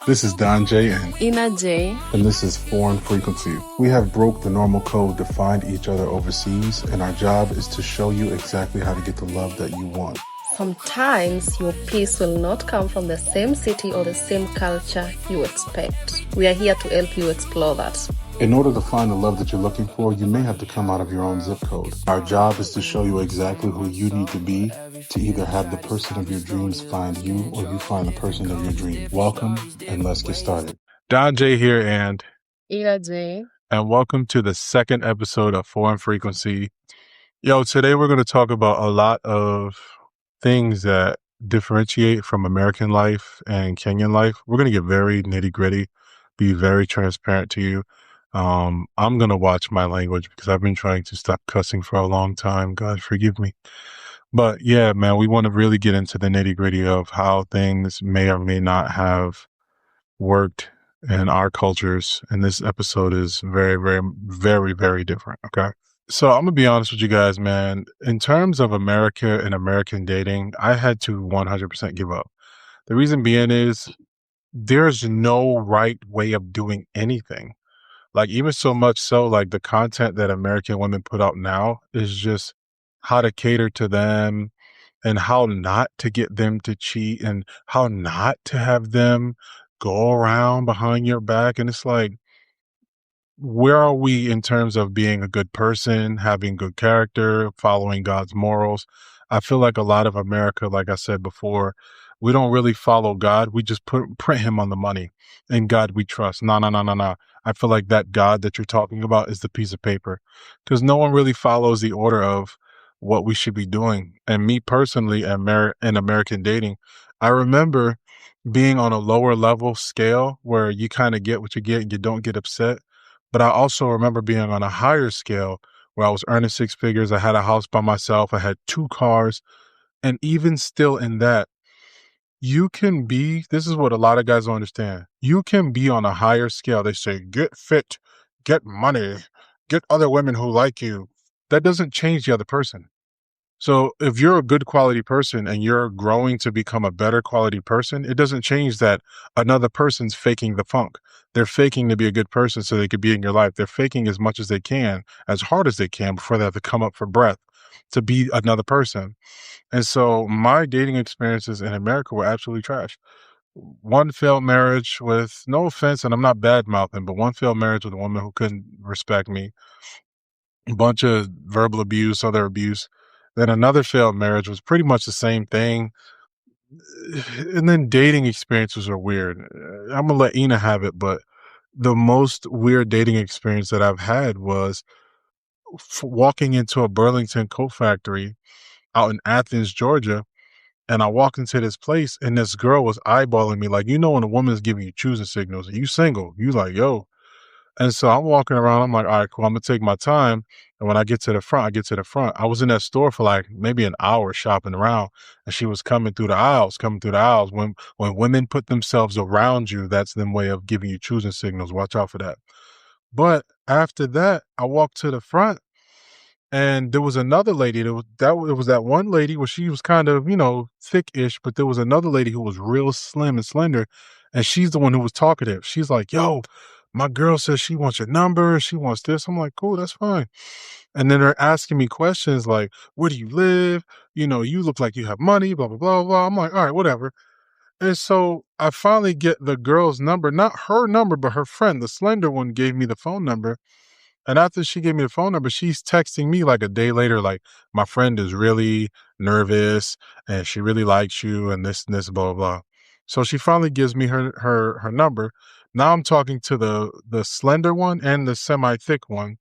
This is Don J. and Ina J. And this is Foreign Frequency. We have broke the normal code to find each other overseas, and our job is to show you exactly how to get the love that you want. Sometimes your peace will not come from the same city or the same culture you expect. We are here to help you explore that. In order to find the love that you're looking for, you may have to come out of your own zip code. Our job is to show you exactly who you need to be to either have the person of your dreams find you or you find the person of your dream. Welcome, and let's get started. Don J here, and Ina J. And welcome to the second episode of Foreign Frequency. Today we're going to talk about a lot of things that differentiate from American life and Kenyan life. We're going to get very nitty-gritty, be very transparent to you. I'm going to watch my language because I've been trying to stop cussing for a long time. God forgive me. But yeah, man, we want to really get into the nitty-gritty of how things may or may not have worked in our cultures. And this episode is very, very, very, very different. Okay. So I'm going to be honest with you guys, man. In terms of America and American dating, I had to 100% give up. The reason being is there's no right way of doing anything. Like, even so much so, like, the content that American women put out now is just how to cater to them and how not to get them to cheat and how not to have them go around behind your back. And it's like, where are we in terms of being a good person, having good character, following God's morals? I feel like a lot of America, like I said before, we don't really follow God. We just print him on the money. In God we trust. No, no, no, no, no. I feel like that God that you're talking about is the piece of paper, because no one really follows the order of what we should be doing. And me personally, in American dating, I remember being on a lower level scale where you kind of get what you get and you don't get upset. But I also remember being on a higher scale where I was earning six figures. I had a house by myself. I had 2 cars. And even still in that, this is what a lot of guys don't understand. You can be on a higher scale. They say, get fit, get money, get other women who like you. That doesn't change the other person. So if you're a good quality person and you're growing to become a better quality person, it doesn't change that another person's faking the funk. They're faking to be a good person so they could be in your life. They're faking as much as they can, as hard as they can before they have to come up for breath to be another person. And so my dating experiences in America were absolutely trash. One failed marriage with, no offense, and I'm not bad mouthing, but one failed marriage with a woman who couldn't respect me. A bunch of verbal abuse, other abuse. Then another failed marriage was pretty much the same thing. And then dating experiences are weird. I'm gonna let Ina have it, but the most weird dating experience that I've had was walking into a Burlington coat factory out in Athens, Georgia. And I walked into this place and this girl was eyeballing me like, when a woman is giving you choosing signals, you single, you like, yo. And so I'm walking around. I'm like, all right, cool. I'm going to take my time. And when I get to the front, I get to the front. I was in that store for like maybe an hour shopping around, and she was coming through the aisles. When women put themselves around you, that's their way of giving you choosing signals. Watch out for that. But after that, I walked to the front, and there was another lady. It was that one lady where she was kind of, thick-ish, but there was another lady who was real slim and slender, and she's the one who was talkative. She's like, yo, my girl says she wants your number. She wants this. I'm like, cool, that's fine. And then they're asking me questions like, where do you live? You look like you have money, blah, blah, blah, blah. I'm like, all right, whatever. And so I finally get the girl's number, not her number, but her friend, the slender one, gave me the phone number. And after she gave me the phone number, she's texting me like a day later, like, my friend is really nervous and she really likes you and this, blah, blah, blah. So she finally gives me her number. Now I'm talking to the slender one and the semi-thick one.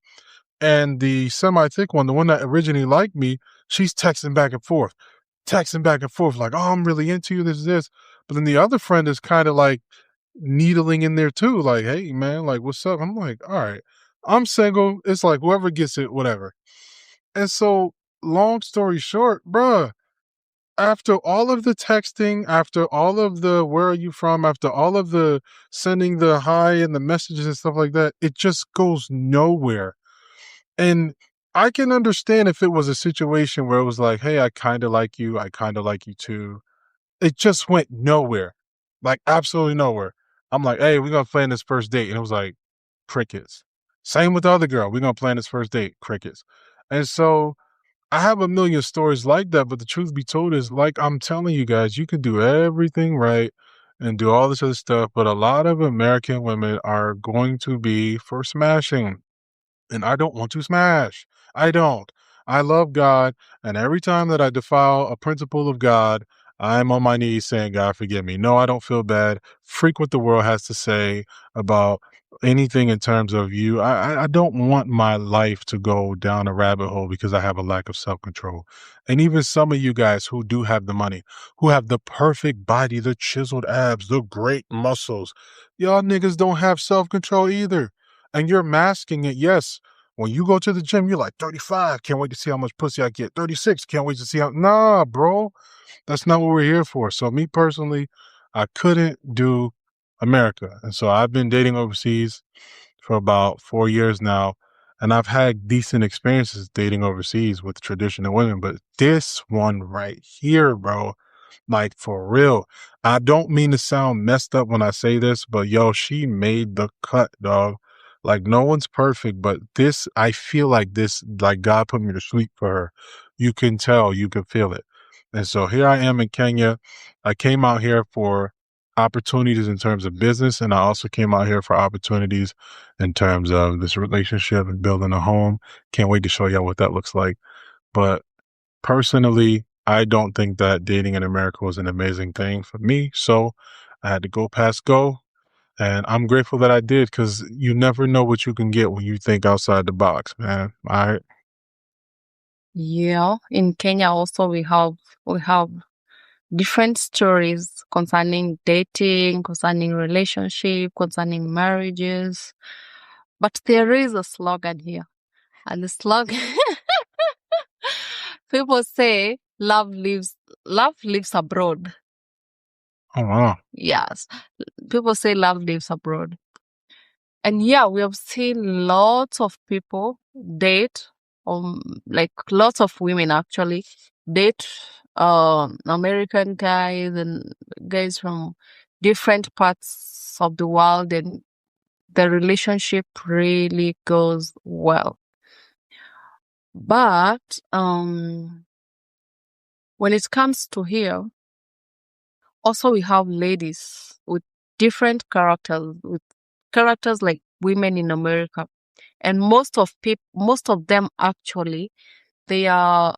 And the semi-thick one, the one that originally liked me, she's texting back and forth, like, oh, I'm really into you, this. But then the other friend is kind of like needling in there too, like, hey, man, like, what's up? I'm like, all right, I'm single. It's like whoever gets it, whatever. And so, long story short, bruh, after all of the texting, after all of the where are you from, after all of the sending the hi and the messages and stuff like that, it just goes nowhere. And I can understand if it was a situation where it was like, hey, I kind of like you too. It just went nowhere, like absolutely nowhere. I'm like, hey, we're gonna plan this first date. And it was like crickets. Same with the other girl. We're gonna plan this first date, crickets. And so I have a million stories like that, but the truth be told is like I'm telling you guys, you can do everything right and do all this other stuff, but a lot of American women are going to be for smashing. And I don't want to smash. I don't. I love God, and every time that I defile a principle of God, I'm on my knees saying, God, forgive me. No, I don't feel bad. Freak what the world has to say about anything in terms of you. I don't want my life to go down a rabbit hole because I have a lack of self-control. And even some of you guys who do have the money, who have the perfect body, the chiseled abs, the great muscles, y'all niggas don't have self-control either. And you're masking it. Yes, when you go to the gym, you're like 35. Can't wait to see how much pussy I get. 36. Can't wait to see how. Nah, bro. That's not what we're here for. So, me personally, I couldn't do America. And so I've been dating overseas for about 4 years now. And I've had decent experiences dating overseas with traditional women. But this one right here, bro, like for real. I don't mean to sound messed up when I say this, but yo, she made the cut, dog. Like no one's perfect, but this, I feel like this, like God put me to sleep for her. You can tell, you can feel it. And so here I am in Kenya. I came out here for opportunities in terms of business, and I also came out here for opportunities in terms of this relationship and building a home. Can't wait to show y'all what that looks like. But personally, I don't think that dating in America was an amazing thing for me. So I had to go past go. And I'm grateful that I did because you never know what you can get when you think outside the box, man. All right. Yeah, in Kenya also we have different stories concerning dating, concerning relationship, concerning marriages. But there is a slogan here. And the slogan people say love lives abroad. Oh, wow. Yes. People say love lives abroad. And yeah, we have seen lots of people date, like lots of women actually date American guys and guys from different parts of the world, and the relationship really goes well. But when it comes to here, also we have ladies with different characters, with characters like women in America. And most of them actually, they are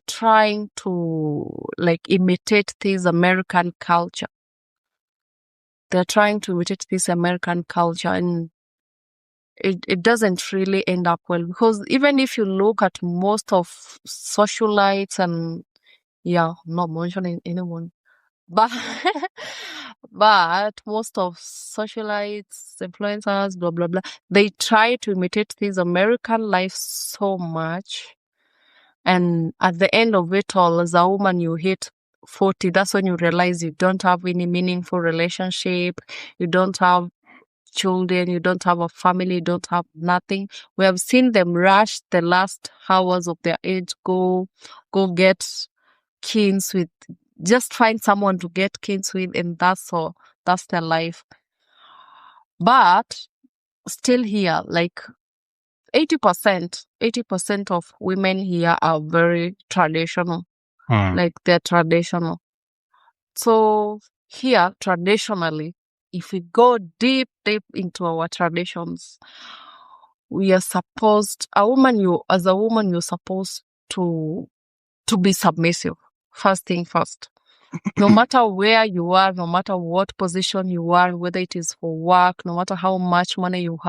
trying to like imitate this American culture. They're trying to imitate this American culture, and it doesn't really end up well, because even if you look at most of socialites, and yeah, I'm not mentioning anyone, but but most of socialites, influencers, blah blah blah, they try to imitate this American life so much. And at the end of it all, as a woman, you hit 40, that's when you realize you don't have any meaningful relationship, you don't have children, you don't have a family, you don't have nothing. We have seen them rush the last hours of their age, go get kids with, just find someone to get kids with, and that's all. That's their life. But still here, like 80% of women here are very traditional. Like they're traditional. So here, traditionally, if we go deep into our traditions, we are supposed, as a woman, you're supposed to be submissive. First thing first. No matter where you are, no matter what position you are, whether it is for work, no matter how much money you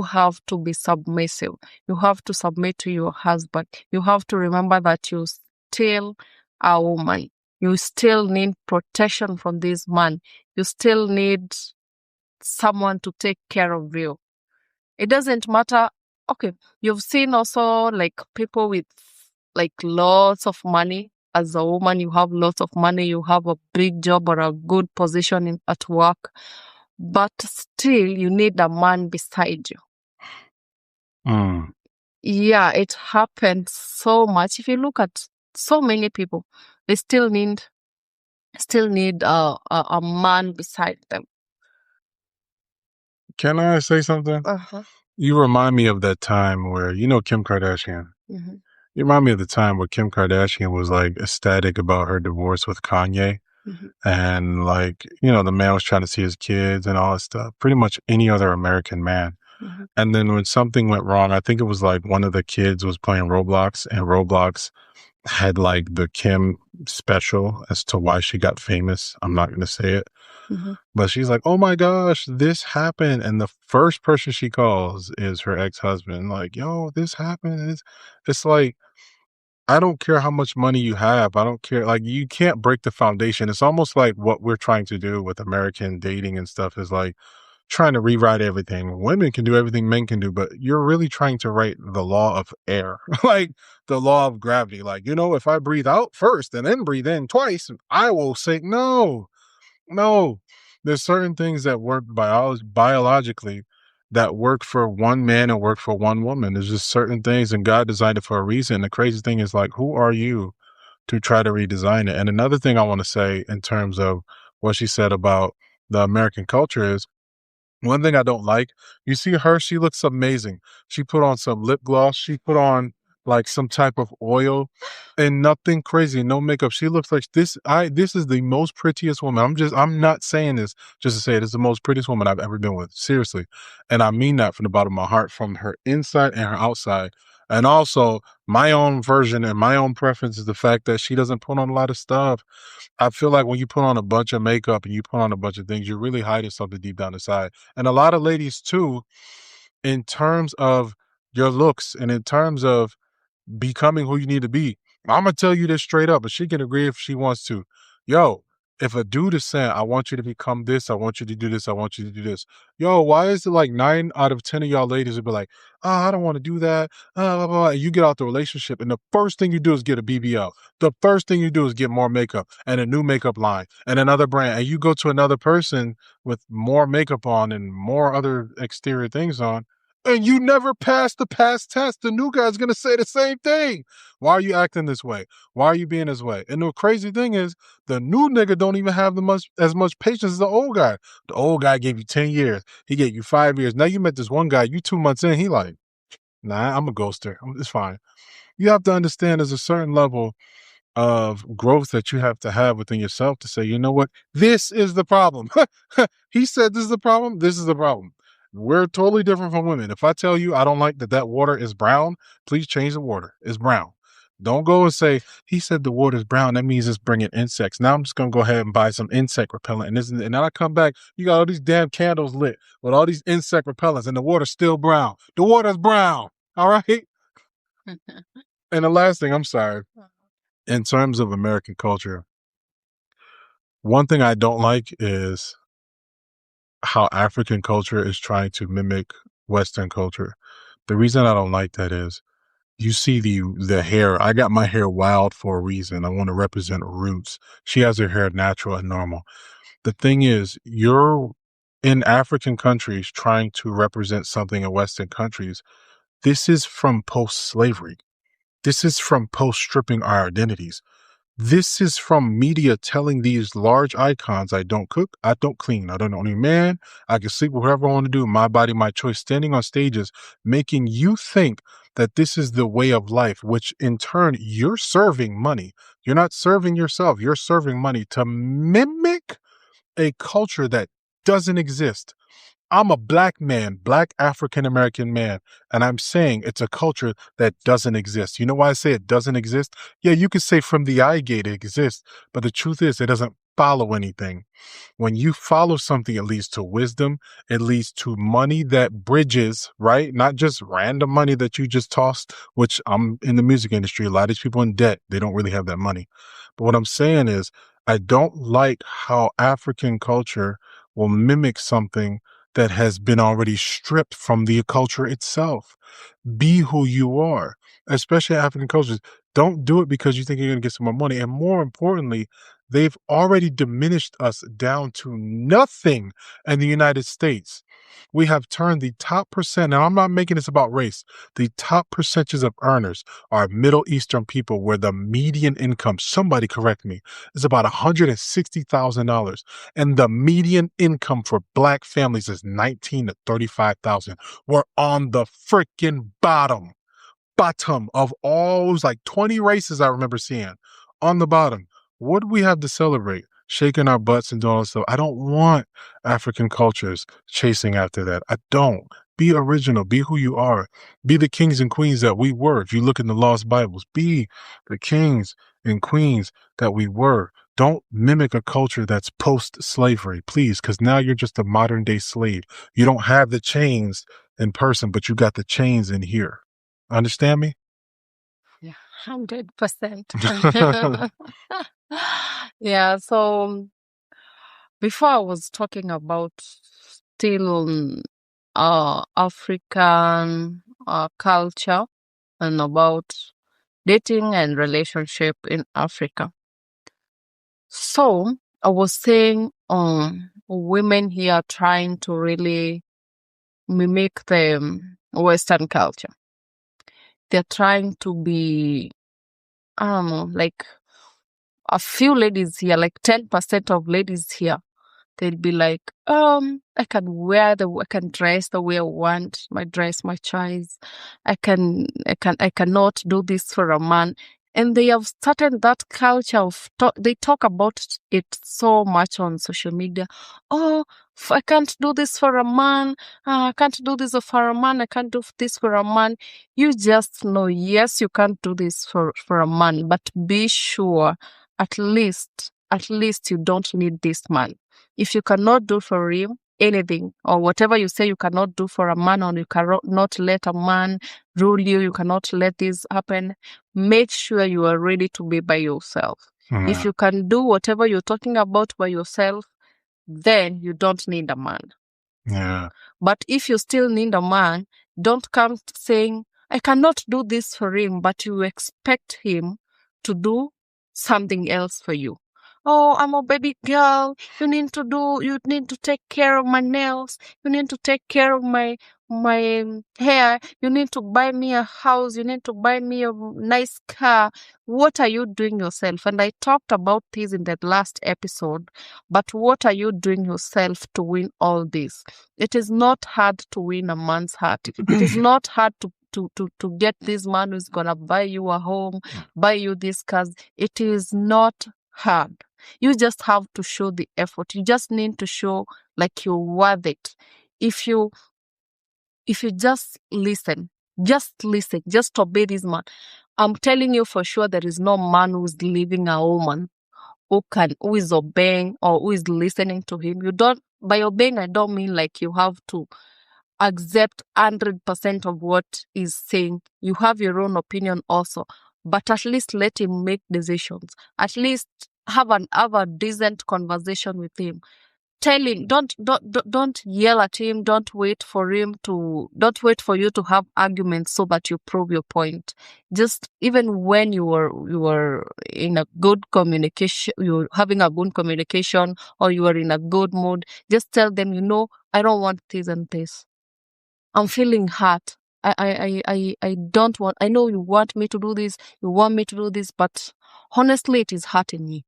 have to be submissive. You have to submit to your husband. You have to remember that you still a woman. You still need protection from this man. You still need someone to take care of you. It doesn't matter. Okay, you've seen also like people with like lots of money. As a woman, you have lots of money, you have a big job or a good position at work, but still you need a man beside you. Yeah, it happens so much. If you look at so many people, they still need still need a man beside them. Can I say something? Uh-huh. You remind me of that time where, Kim Kardashian. Mm-hmm. You remind me of the time where Kim Kardashian was like ecstatic about her divorce with Kanye. Mm-hmm. And like, the man was trying to see his kids and all that stuff. Pretty much any other American man. Mm-hmm. And then when something went wrong, I think it was like one of the kids was playing Roblox, and Roblox had like the Kim special as to why she got famous. I'm not going to say it. Mm-hmm. But she's like, oh my gosh, this happened. And the first person she calls is her ex-husband. Like, yo, this happened. It's like, I don't care how much money you have. I don't care. Like, you can't break the foundation. It's almost like what we're trying to do with American dating and stuff is like trying to rewrite everything. Women can do everything men can do, but you're really trying to write the law of air, like the law of gravity. Like, if I breathe out first and then breathe in twice, I will say, no. There's certain things that work biologically that work for one man and work for one woman. There's just certain things, and God designed it for a reason. The crazy thing is, like, who are you to try to redesign it? And another thing I want to say in terms of what she said about the American culture is, one thing I don't like, you see her, she looks amazing. She put on some lip gloss. She put on like some type of oil and nothing crazy, no makeup. She looks like this is the most prettiest woman. I'm not saying this just to say it. It's the most prettiest woman I've ever been with. Seriously. And I mean that from the bottom of my heart, from her inside and her outside. And also my own version and my own preference is the fact that she doesn't put on a lot of stuff. I feel like when you put on a bunch of makeup and you put on a bunch of things, you're really hiding something deep down inside. And a lot of ladies too, in terms of your looks and in terms of becoming who you need to be. I'm gonna tell you this straight up, but she can agree if she wants to. Yo, if a dude is saying, I want you to become this, I want you to do this, I want you to do this. Yo, why is it like 9 out of 10 of y'all ladies will be like, oh, I don't want to do that. Blah, blah, blah. And you get out the relationship, and the first thing you do is get a BBL. The first thing you do is get more makeup and a new makeup line and another brand. And you go to another person with more makeup on and more other exterior things on, and you never pass the past test. The new guy's going to say the same thing. Why are you acting this way? Why are you being this way? And the crazy thing is, the new nigga don't even have as much patience as the old guy. The old guy gave you 10 years. He gave you 5 years. Now you met this one guy, you 2 months in, he like, nah, I'm a ghoster. It's fine. You have to understand there's a certain level of growth that you have to have within yourself to say, you know what? This is the problem. He said this is the problem. This is the problem. We're totally different from women. If I tell you I don't like that water is brown, please change the water. It's brown. Don't go and say, he said the water is brown. That means it's bringing insects. Now I'm just going to go ahead and buy some insect repellent. And then I come back, you got all these damn candles lit with all these insect repellents and the water's still brown. The water's brown. All right. And the last thing, I'm sorry, in terms of American culture, one thing I don't like is how African culture is trying to mimic Western culture. The reason I don't like that is, you see the hair. I got my hair wild for a reason. I want to represent roots. She has her hair natural and normal. The thing is, you're in African countries trying to represent something in Western countries. This is from post-slavery. This is from post-stripping our identities. This is from media telling these large icons, I don't cook, I don't clean, I don't own a man, I can sleep with whoever I want to do, my body, my choice, standing on stages, making you think that this is the way of life, which in turn, you're serving money. You're not serving yourself, you're serving money to mimic a culture that doesn't exist. I'm a black man, black African-American man, and I'm saying it's a culture that doesn't exist. You know why I say it doesn't exist? Yeah, you could say from the eye gate it exists, but the truth is it doesn't follow anything. When you follow something, it leads to wisdom. It leads to money that bridges, right? Not just random money that you just tossed, which I'm in the music industry. A lot of these people in debt, they don't really have that money. But what I'm saying is, I don't like how African culture will mimic something that has been already stripped from the culture itself. Be who you are, especially African cultures. Don't do it because you think you're going to get some more money. And more importantly, they've already diminished us down to nothing in the United States. We have turned the top percent, and I'm not making this about race, the top percentages of earners are Middle Eastern people where the median income, somebody correct me, is about $160,000. And the median income for Black families is $19,000 to $35,000. We're on the freaking bottom of all, it was like 20 races I remember seeing on the bottom. What do we have to celebrate? Shaking our butts and doing all this stuff. I don't want African cultures chasing after that. I don't. Be original. Be who you are. Be the kings and queens that we were. If you look in the lost Bibles, be the kings and queens that we were. Don't mimic a culture that's post-slavery, please, because now you're just a modern-day slave. You don't have the chains in person, but you got the chains in here. Understand me? Yeah, 100%. Yeah, so before I was talking about still African culture and about dating and relationship in Africa. So I was saying women here are trying to really mimic the Western culture. They're trying to be, I don't know, like a few ladies here, like 10% of ladies here, they'll be like, I can dress the way I want, my dress, my choice. I cannot do this for a man. And they have started that culture of they talk about it so much on social media. Oh, I can't do this for a man. I can't do this for a man. I can't do this for a man. You just know, yes, you can't do this for a man, but be sure at least you don't need this man. If you cannot do for him anything, or whatever you say you cannot do for a man, or you cannot let a man rule you, you cannot let this happen, make sure you are ready to be by yourself. Mm. If you can do whatever you're talking about by yourself, then you don't need a man. Yeah. But if you still need a man, don't come saying, I cannot do this for him, but you expect him to do something else for you. Oh, I'm a baby girl. You need to take care of my nails. You need to take care of my hair. You need to buy me a house. You need to buy me a nice car. What are you doing yourself? And I talked about this in the last episode, but what are you doing yourself to win all this? It is not hard to win a man's heart. It is not hard to get this man who's gonna buy you a home, buy you this car. It is not hard. You just have to show the effort. You just need to show like you're worth it. If you just listen, just obey this man. I'm telling you for sure there is no man who's leaving a woman who is obeying or who is listening to him. By obeying, I don't mean like you have to accept 100% of what he's saying. You have your own opinion also, but at least let him make decisions. At least have a decent conversation with him. Tell him, don't yell at him. Don't wait for you to have arguments so that you prove your point. Just even when you were in a good communication, you're having a good communication, or you are in a good mood, just tell them, I don't want this and this. I'm feeling hurt. I don't want, I know you want me to do this, but honestly, it is hurting me.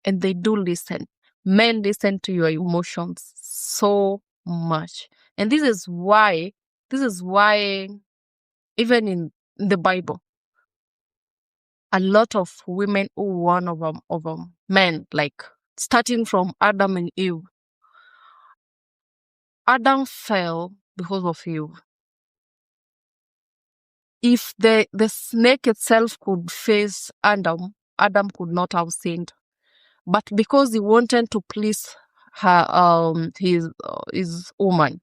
And they do listen. Men listen to your emotions so much. And this is why even in the Bible, a lot of women who won over men, like starting from Adam and Eve. Adam fell because of Eve. If the snake itself could face Adam could not have sinned. But because he wanted to please her, his woman,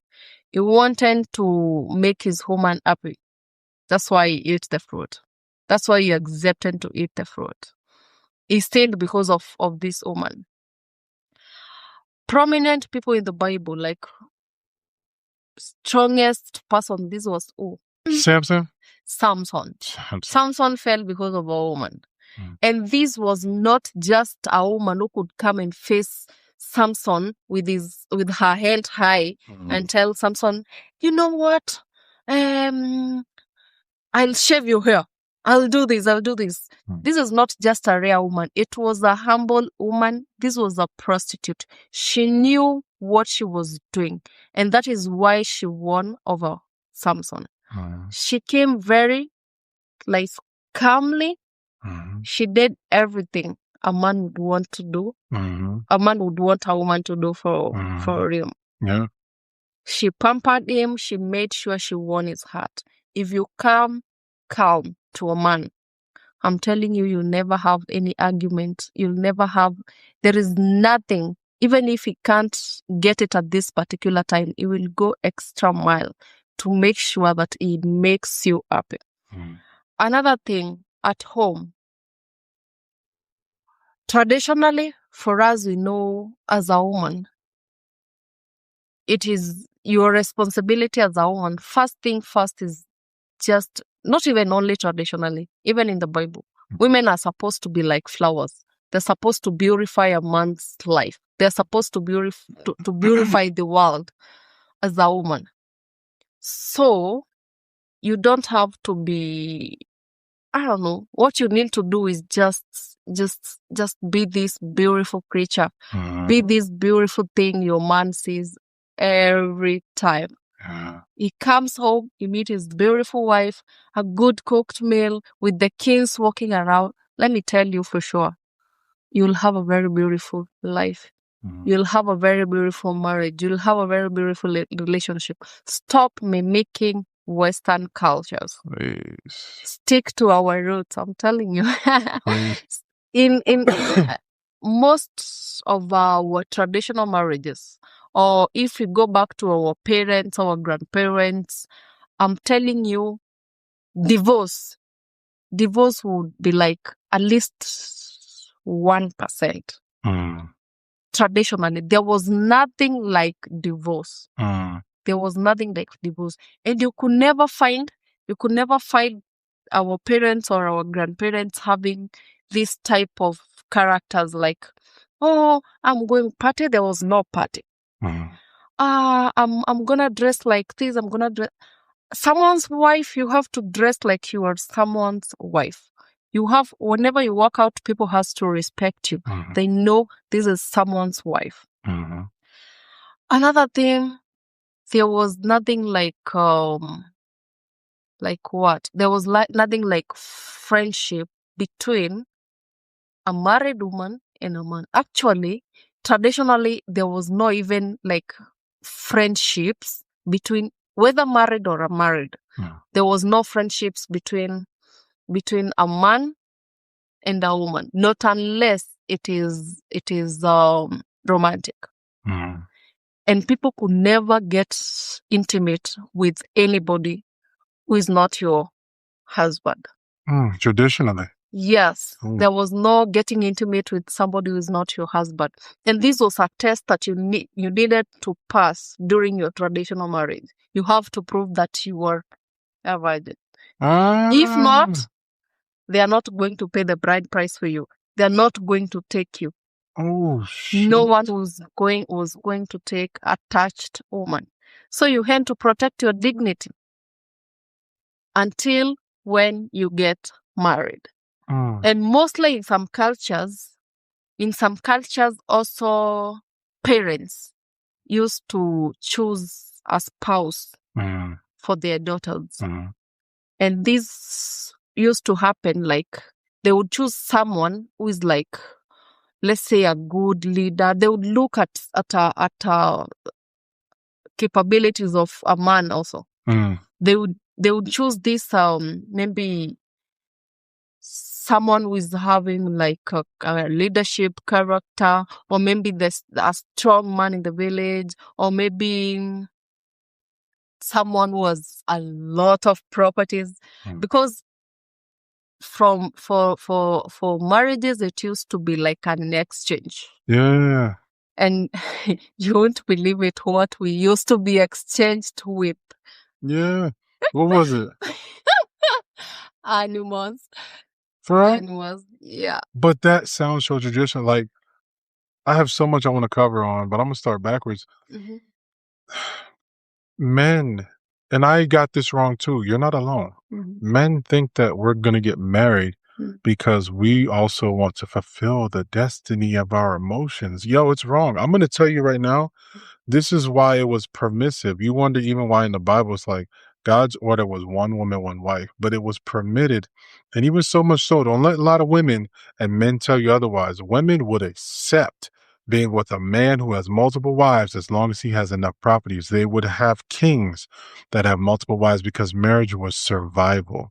he wanted to make his woman happy. That's why he ate the fruit. That's why he accepted to eat the fruit. He sinned because of this woman. Prominent people in the Bible, like strongest person, this was who? Samson. Samson fell because of a woman. And this was not just a woman who could come and face Samson with her hand high and tell Samson, you know what? I'll shave your hair. I'll do this. This is not just a rare woman. It was a humble woman. This was a prostitute. She knew what she was doing. And that is why she won over Samson. She came very, calmly. She did everything a man would want to do. A man would want a woman to do for him. Yeah. She pampered him. She made sure she won his heart. If you come calm to a man, I'm telling you, you'll never have any argument. There is nothing. Even if he can't get it at this particular time, he will go extra mile to make sure that he makes you happy. Another thing, at home, traditionally, for us, we know as a woman, it is your responsibility as a woman. First thing first is just, not even only traditionally, even in the Bible, women are supposed to be like flowers. They're supposed to beautify a man's life. They're supposed to beautify the world as a woman. So you don't have to be, I don't know, what you need to do is just be this beautiful creature. Be this beautiful thing your man sees every time. He comes home, he meets his beautiful wife, a good cooked meal with the kids walking around. Let me tell you for sure, you'll have a very beautiful life. You'll have a very beautiful marriage. You'll have a very beautiful relationship. Stop mimicking Western cultures. Please. Stick to our roots. I'm telling you. in most of our traditional marriages, or if we go back to our parents, our grandparents, I'm telling you, divorce would be like at least 1%. Traditionally, there was nothing like divorce. There was nothing like divorce. And you could never find our parents or our grandparents having this type of characters like, oh, I'm going party. There was no party. I'm gonna dress like this. I'm gonna dress. Someone's wife, you have to dress like you are someone's wife. Whenever you walk out, people has to respect you. They know this is someone's wife. Another thing, there was nothing like what? There was nothing like friendship between a married woman and a man. Actually, traditionally, there was no even like friendships between whether married or unmarried. There was no friendships between a man and a woman, not unless it is romantic. And people could never get intimate with anybody who is not your husband. Traditionally. Yes, there was no getting intimate with somebody who is not your husband. And this was a test that you needed to pass during your traditional marriage. You have to prove that you were a virgin. If not, they are not going to pay the bride price for you. They are not going to take you. Oh, shit. No one was going to take a touched woman. So you had to protect your dignity until when you get married. And mostly in some cultures also parents used to choose a spouse for their daughters. And this used to happen like they would choose someone who is like, let's say, a good leader. They would look at capabilities of a man also. They would choose this maybe someone who is having like a leadership character, or maybe there's a strong man in the village, or maybe someone who has a lot of properties. Because for marriages, it used to be like an exchange. Yeah. And you won't believe it, what we used to be exchanged with. Yeah. What was it? Animals. For real? Animals, yeah. But that sounds so traditional. Like, I have so much I want to cover on, but I'm gonna start backwards. Mm-hmm. Men, and I got this wrong too. You're not alone. Mm-hmm. Men think that we're gonna get married Mm. because we also want to fulfill the destiny of our emotions. Yo, it's wrong. I'm gonna tell you right now. This is why it was permissive. You wonder even why in the Bible it's like God's order was one woman, one wife, but it was permitted. And even so much so, don't let a lot of women and men tell you otherwise. Women would accept being with a man who has multiple wives as long as he has enough properties. They would have kings that have multiple wives because marriage was survival.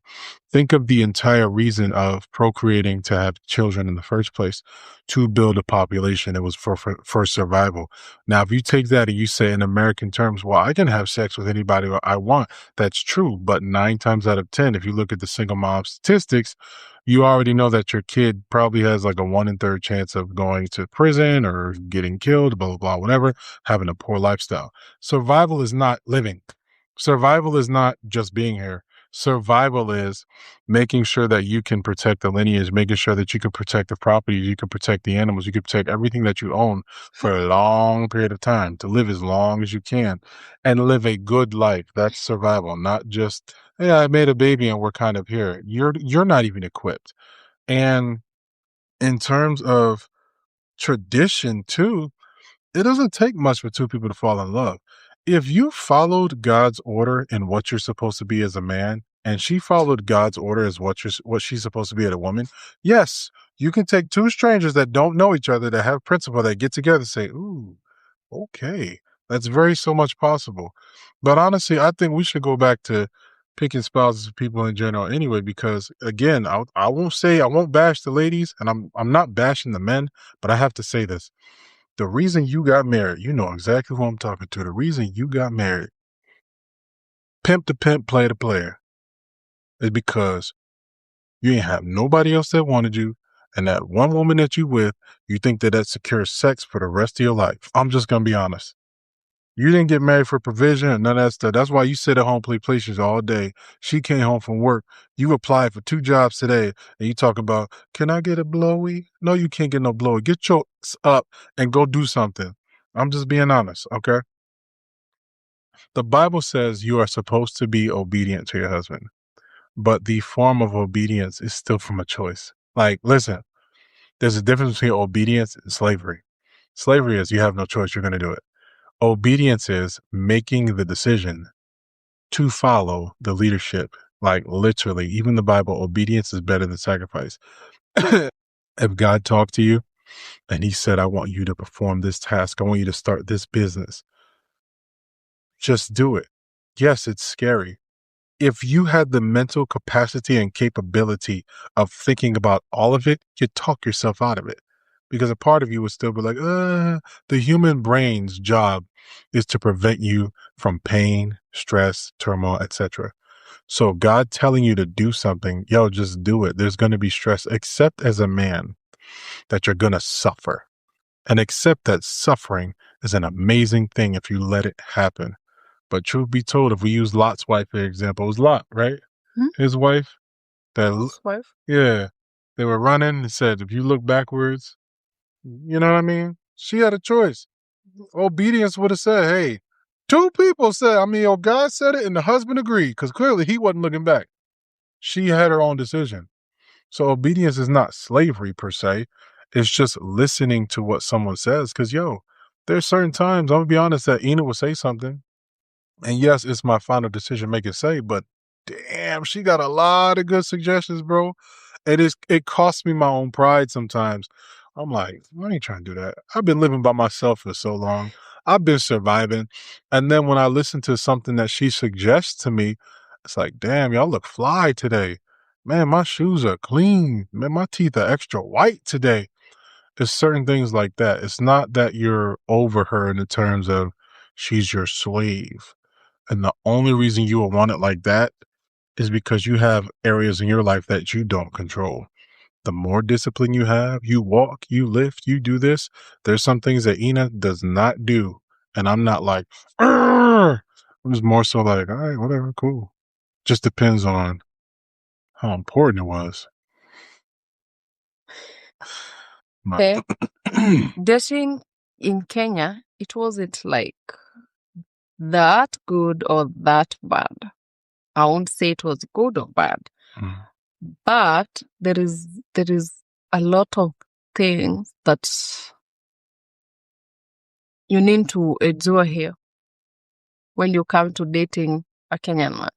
Think of the entire reason of procreating to have children in the first place, to build a population. It was for survival. Now, if you take that and you say in American terms, well, I can have sex with anybody I want, that's true. But 9 times out of 10, if you look at the single mom statistics, you already know that your kid probably has like a 1 in 3 chance of going to prison or getting killed, blah, blah, blah, whatever, having a poor lifestyle. Survival is not living. Survival is not just being here. Survival is making sure that you can protect the lineage, making sure that you can protect the property, you can protect the animals, you can protect everything that you own for a long period of time, to live as long as you can and live a good life. That's survival, not just, yeah, I made a baby and we're kind of here. You're not even equipped. And in terms of tradition too, it doesn't take much for two people to fall in love. If you followed God's order in what you're supposed to be as a man, and she followed God's order as what she's supposed to be as a woman, yes, you can take two strangers that don't know each other, that have principle, that get together and say, ooh, okay. That's very so much possible. But honestly, I think we should go back to picking spouses for people in general anyway, because again, I won't say I won't bash the ladies, and I'm not bashing the men, but I have to say this. The reason you got married, you know exactly who I'm talking to. The reason you got married, pimp to pimp, player to player, is because you ain't have nobody else that wanted you. And that one woman that you with, you think that secures sex for the rest of your life. I'm just going to be honest. You didn't get married for provision and none of that stuff. That's why you sit at home, play PlayStation all day. She came home from work. You applied for 2 jobs today and you talk about, can I get a blowy? No, you can't get no blowy. Get your up and go do something. I'm just being honest, okay? The Bible says you are supposed to be obedient to your husband, but the form of obedience is still from a choice. Like, listen, there's a difference between obedience and slavery. Slavery is you have no choice, you're going to do it. Obedience is making the decision to follow the leadership. Like, literally, even the Bible, obedience is better than sacrifice. If God talked to you and he said, I want you to perform this task, I want you to start this business, just do it. Yes, it's scary. If you had the mental capacity and capability of thinking about all of it, you'd talk yourself out of it. Because a part of you would still be like, the human brain's job is to prevent you from pain, stress, turmoil, etc. So God telling you to do something, yo, just do it. There's going to be stress. Accept as a man that you're going to suffer. And accept that suffering is an amazing thing if you let it happen. But truth be told, if we use Lot's wife, for example, it was Lot, right? Hmm? His wife. His wife? Yeah. They were running and said, if you look backwards, you know what I mean? She had a choice. Obedience would have said, hey, two people said, God said it and the husband agreed because clearly he wasn't looking back. She had her own decision. So obedience is not slavery per se. It's just listening to what someone says. Because, there's certain times, I'm going to be honest, that Ina will say something. And yes, it's my final decision make it say, but damn, she got a lot of good suggestions, bro. It costs me my own pride sometimes. I'm like, I ain't trying to do that. I've been living by myself for so long. I've been surviving. And then when I listen to something that she suggests to me, it's like, damn, y'all look fly today. Man, my shoes are clean. Man, my teeth are extra white today. There's certain things like that. It's not that you're over her in the terms of she's your slave. And the only reason you will want it like that is because you have areas in your life that you don't control. The more discipline you have, you walk, you lift, you do this. There's some things that Ina does not do. And I'm not like, "Arr!" I'm just more so like, all right, whatever, cool. Just depends on how important it was. Okay. Dating in Kenya, it wasn't like that good or that bad. I won't say it was good or bad, but there is a lot of things that you need to endure here when you come to dating a Kenyan man.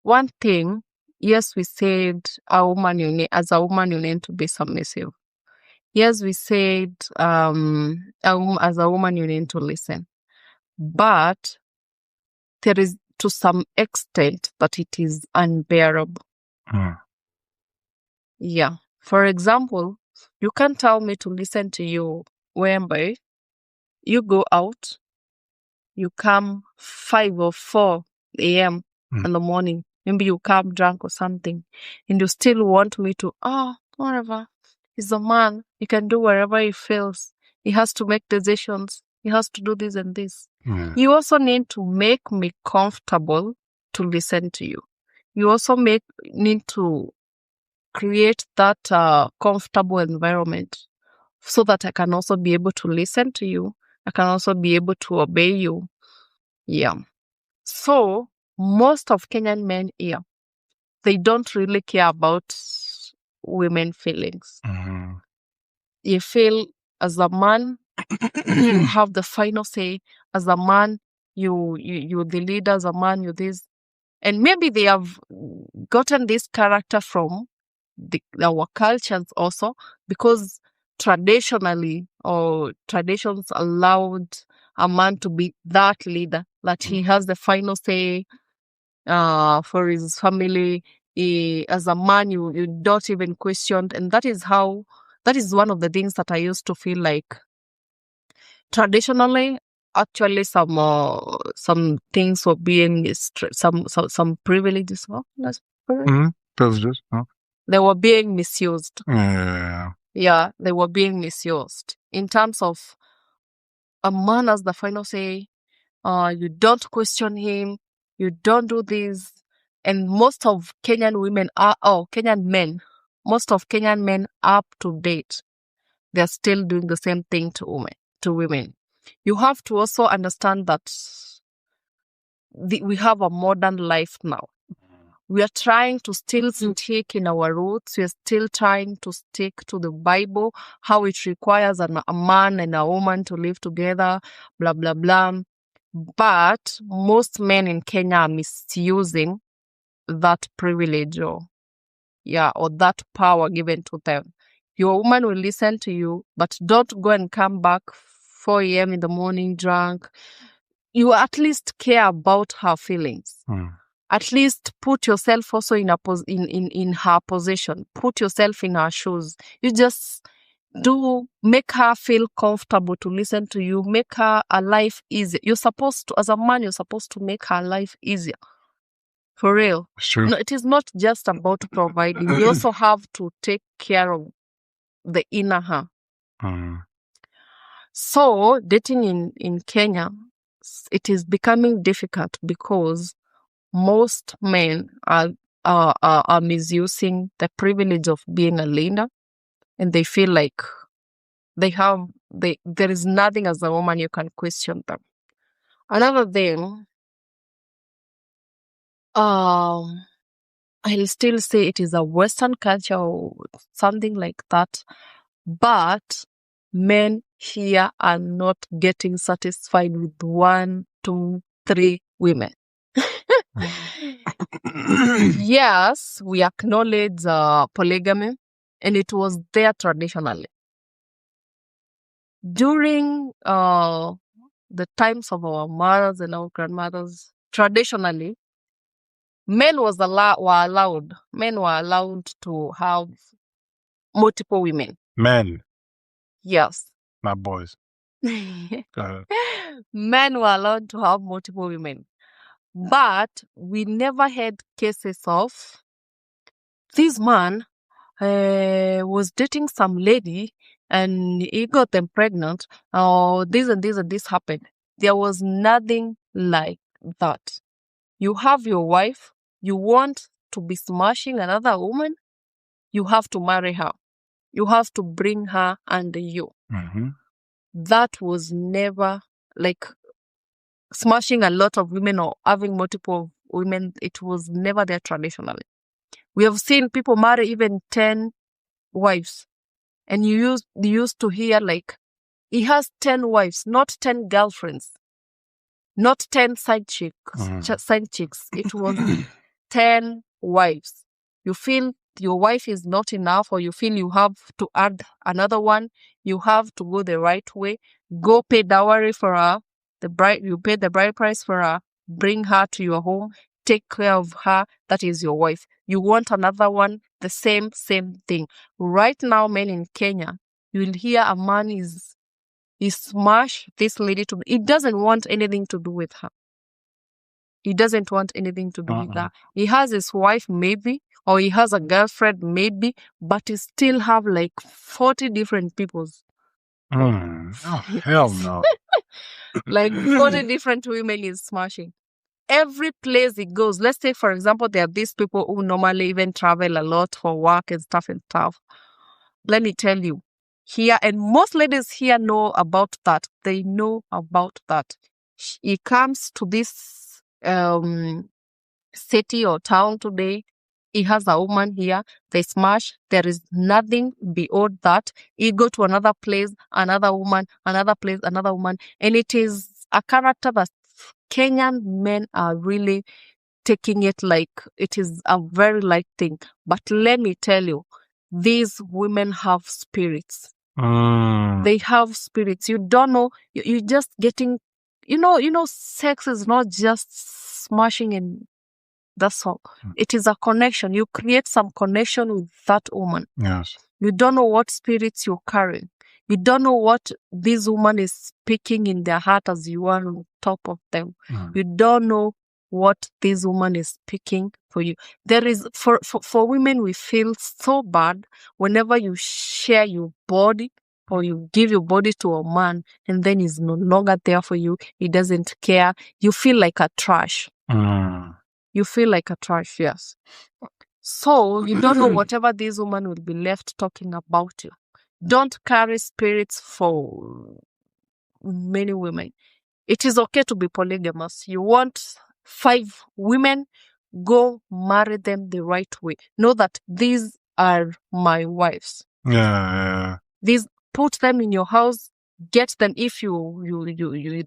One thing, yes, we said as a woman you need to be submissive. Yes, we said as a woman you need to listen, but there is to some extent that it is unbearable. Yeah. For example, you can't tell me to listen to you whereby you go out, you come 5 or 4 a.m. in the morning, maybe you come drunk or something, and you still want me to, whatever. He's a man. He can do whatever he feels. He has to make decisions. He has to do this and this. You also need to make me comfortable to listen to you. You also need to create that comfortable environment so that I can also be able to listen to you. I can also be able to obey you. Yeah. So most of Kenyan men here, they don't really care about women feelings. You feel as a man, you have the final say. As a man, you're the leader. As a man, you're this. And maybe they have gotten this character from our cultures also, because traditionally or traditions allowed a man to be that leader, that he has the final say for his family. As a man, you don't even question, and that is one of the things that I used to feel like traditionally. Actually, some things were being some privileges. Privileges. They were being misused. Yeah. Yeah, they were being misused in terms of a man as the final say. You don't question him. You don't do this. And most of Kenyan men, most of Kenyan men up to date, they're still doing the same thing to women. You have to also understand that we have a modern life now. We are trying to still stick in our roots. We are still trying to stick to the Bible, how it requires a man and a woman to live together, blah, blah, blah. But most men in Kenya are misusing that privilege or that power given to them. Your woman will listen to you, but don't go and come back 4 a.m. in the morning drunk. You at least care about her feelings. At least put yourself also in her position. Put yourself in her shoes. You just make her feel comfortable to listen to you. Make her life easier. As a man, you're supposed to make her life easier. For real. Sure. No, it is not just about providing. You also have to take care of the inner her. So dating in Kenya, it is becoming difficult because most men are misusing the privilege of being a leader, and they feel like there is nothing as a woman you can question them. Another thing, I'll still say it is a Western culture or something like that, but men here are not getting satisfied with 1, 2, 3 women. Yes, we acknowledge polygamy, and it was there traditionally. During the times of our mothers and our grandmothers, traditionally, men were allowed to have multiple women. Men. Yes. Not boys. Go ahead. Men were allowed to have multiple women. But we never had cases of this man was dating some lady and he got them pregnant, or this and this and this happened. There was nothing like that. You have your wife, you want to be smashing another woman, you have to marry her. you have to bring her under you. Mm-hmm. That was never like smashing a lot of women or having multiple women. It was never there traditionally. We have seen people marry even 10 wives. And you used to hear like, he has 10 wives, not 10 girlfriends, not 10 side chicks. It was 10 wives. You feel your wife is not enough, or you feel you have to add another one. You have to go the right way. Go pay dowry for her. You pay the bride price for her. Bring her to your home. Take care of her. That is your wife. You want another one, the same thing. Right now, men in Kenya, you will hear a man is smash this lady to. He doesn't want anything to do with her. He doesn't want anything to do with that. He has his wife maybe, or he has a girlfriend maybe, but he still have like 40 different peoples. Oh, hell no. Like 40 different women he's smashing. Every place he goes, let's say, for example, there are these people who normally even travel a lot for work and stuff. Let me tell you, here, and most ladies here know about that. They know about that. He comes to this city or town today. He has a woman here. They smash. There is nothing beyond that. He go to another place, another woman, another place, another woman. And it is a character that Kenyan men are really taking it like it is a very light thing. But let me tell you, these women have spirits. They have spirits. You don't know. You're just getting, sex is not just smashing and that's all. It is a connection. You create some connection with that woman. Yes. You don't know what spirits you're carrying. You don't know what this woman is speaking in their heart as you are on top of them. You don't know what this woman is speaking for you. There is, for women, we feel so bad whenever you share your body or you give your body to a man and then he's no longer there for you. He doesn't care. You feel like a trash. You feel like a trash, yes. So you don't know whatever this woman will be left talking about you. Don't carry spirits for many women. It is okay to be polygamous. You want 5 women, go marry them the right way. Know that these are my wives. Yeah. These, put them in your house. Get them, if you're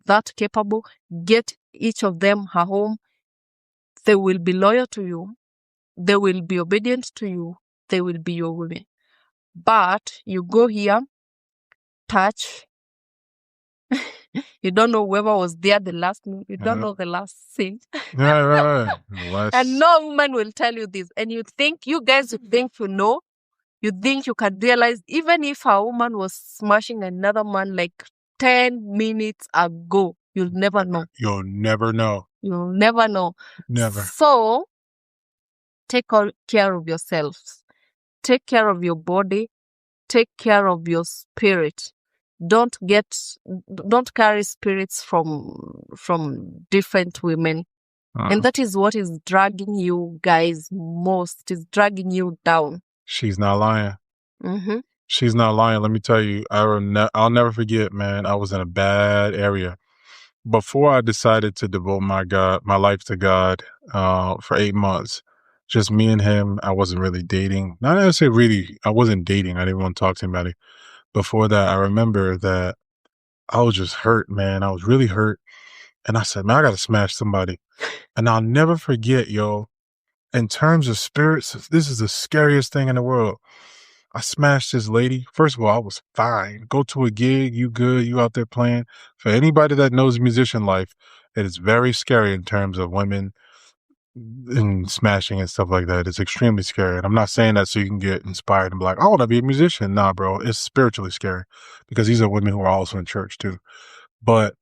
that capable, get each of them her home. They will be loyal to you. They will be obedient to you. They will be your women. But you go here, touch. You don't know whoever was there the last minute. You don't know the last scene. Right. And no woman will tell you this. And you think you think you know. You think you can realize, even if a woman was smashing another man like 10 minutes ago, you'll never know. You'll never know. You'll never know. Never. So, take care of yourselves. Take care of your body. Take care of your spirit. Don't carry spirits from different women. And that is what is dragging you guys most. Is dragging you down. She's not lying. She's not lying. Let me tell you, I'll never forget, man. I was in a bad area. Before I decided to devote my life to God, for 8 months, just me and him. I wasn't really dating. Not necessarily really. I wasn't dating. I didn't want to talk to anybody. Before that, I remember that I was just hurt, man. I was really hurt. And I said, man, I got to smash somebody. And I'll never forget, yo, in terms of spirits, this is the scariest thing in the world. I smashed this lady. First of all, I was fine. Go to a gig, you good, you out there playing. For anybody that knows musician life, it is very scary in terms of women and smashing and stuff like that. It's extremely scary. And I'm not saying that so you can get inspired and be like, I want to be a musician. Nah, bro, it's spiritually scary because these are women who are also in church too. But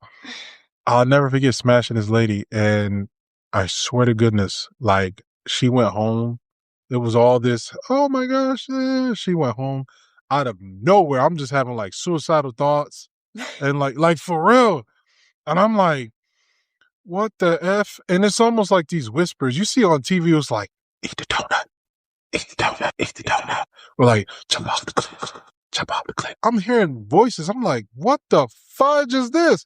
I'll never forget smashing this lady. And I swear to goodness, like, she went home. It was all this, oh my gosh, she went home out of nowhere. I'm just having like suicidal thoughts and like for real. And I'm like, what the F? And it's almost like these whispers. You see on TV, it's like, eat the donut. We're like, I'm hearing voices. I'm like, what the fudge is this?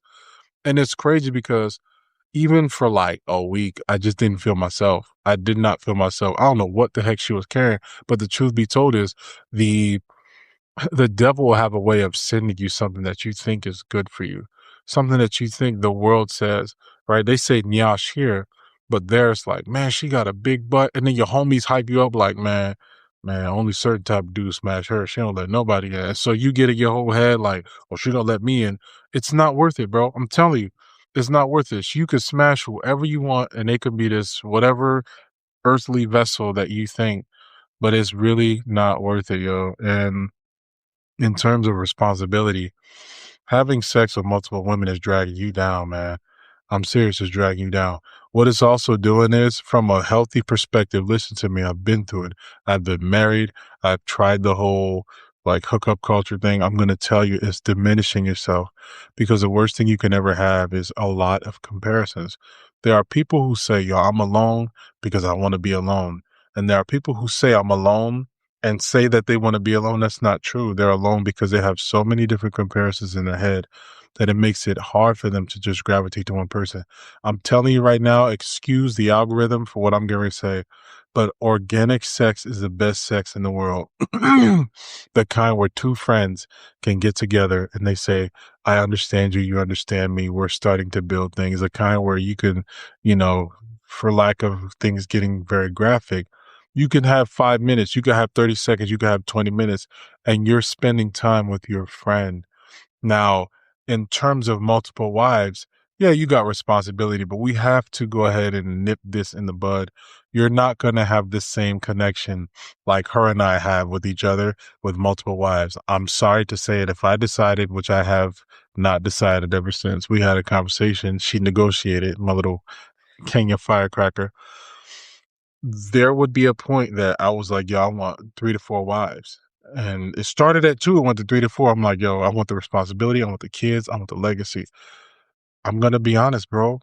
And it's crazy because even for like a week, I just didn't feel myself. I did not feel myself. I don't know what the heck she was carrying, but the truth be told is the devil will have a way of sending you something that you think is good for you, something that you think the world says, right? They say nyash here, but there's like, man, she got a big butt. And then your homies hype you up like, man, only certain type of dudes smash her. She don't let nobody in. So you get in your whole head like, oh, she don't let me in. It's not worth it, bro. I'm telling you, it's not worth it. You could smash whoever you want and they could be this whatever earthly vessel that you think, but it's really not worth it, yo. And in terms of responsibility, having sex with multiple women is dragging you down, man. I'm serious, it's dragging you down. What it's also doing is, from a healthy perspective, listen to me, I've been through it. I've been married. I've tried the whole like hookup culture thing. I'm going to tell you, it's diminishing yourself because the worst thing you can ever have is a lot of comparisons. There are people who say, yo, I'm alone because I want to be alone. And there are people who say I'm alone and say that they want to be alone. That's not true. They're alone because they have so many different comparisons in their head that it makes it hard for them to just gravitate to one person. I'm telling you right now, excuse the algorithm for what I'm going to say, but organic sex is the best sex in the world. The kind where two friends can get together and they say, I understand you, you understand me, we're starting to build things. The kind where you can, for lack of things getting very graphic, you can have 5 minutes, you can have 30 seconds, you can have 20 minutes, and you're spending time with your friend. Now, in terms of multiple wives, yeah, you got responsibility, but we have to go ahead and nip this in the bud. You're not going to have the same connection like her and I have with each other with multiple wives. I'm sorry to say it. If I decided, which I have not decided ever since we had a conversation, she negotiated, my little Kenya firecracker, there would be a point that I was like, yo, I want 3 to 4 wives. And it started at 2, it went to 3 to 4. I'm like, yo, I want the responsibility, I want the kids, I want the legacy. I'm going to be honest, bro.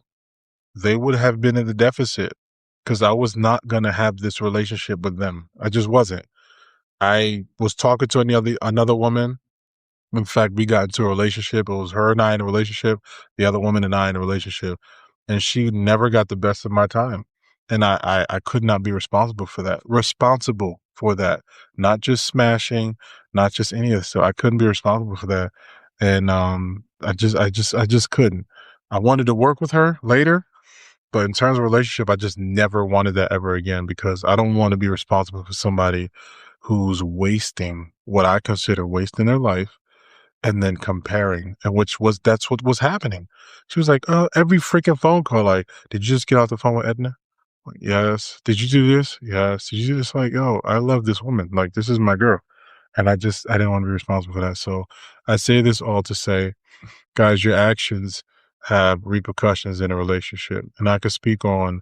They would have been in the deficit because I was not going to have this relationship with them. I just wasn't. I was talking to another woman. In fact, we got into a relationship. It was her and I in a relationship, the other woman and I in a relationship. And she never got the best of my time. And I could not be responsible for that. Responsible for that. Not just smashing, not just any of this. So I couldn't be responsible for that. And I just couldn't. I wanted to work with her later, but in terms of relationship, I just never wanted that ever again because I don't want to be responsible for somebody who's wasting what I consider wasting their life and then comparing, and that's what was happening. She was like, oh, every freaking phone call, like, did you just get off the phone with Edna? Like, yes. Did you do this? Yes. Did you do this? Like, oh, I love this woman. Like, this is my girl. And I didn't want to be responsible for that. So I say this all to say, guys, your actions have repercussions in a relationship. And I could speak on,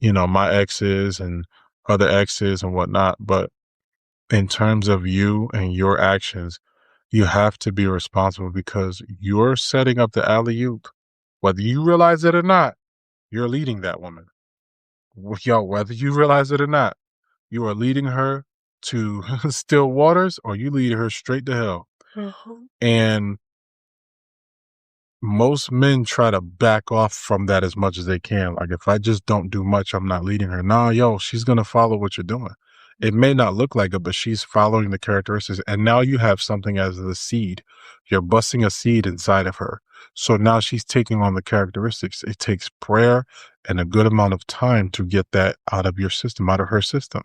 my exes and other exes and whatnot, but in terms of you and your actions, you have to be responsible because you're setting up the alley-oop. Whether you realize it or not, you're leading that woman. Yo, whether you realize it or not, you are leading her to still waters or you lead her straight to hell. Mm-hmm. And most men try to back off from that as much as they can. Like, if I just don't do much, I'm not leading her. Nah, yo, she's going to follow what you're doing. It may not look like it, but she's following the characteristics. And now you have something as the seed. You're busting a seed inside of her. So now she's taking on the characteristics. It takes prayer and a good amount of time to get that out of your system, out of her system.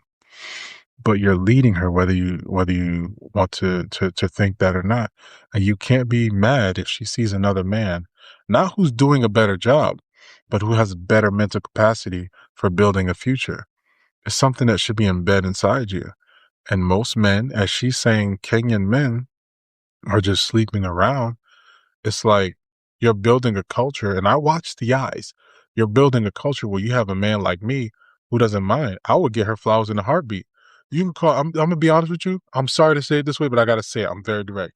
But you're leading her whether you want to think that or not. And you can't be mad if she sees another man, not who's doing a better job, but who has better mental capacity for building a future. It's something that should be embedded inside you. And most men, as she's saying, Kenyan men are just sleeping around. It's like you're building a culture, and I watch the eyes. You're building a culture where you have a man like me who doesn't mind. I would get her flowers in a heartbeat. You can call, I'm going to be honest with you. I'm sorry to say it this way, but I got to say it. I'm very direct.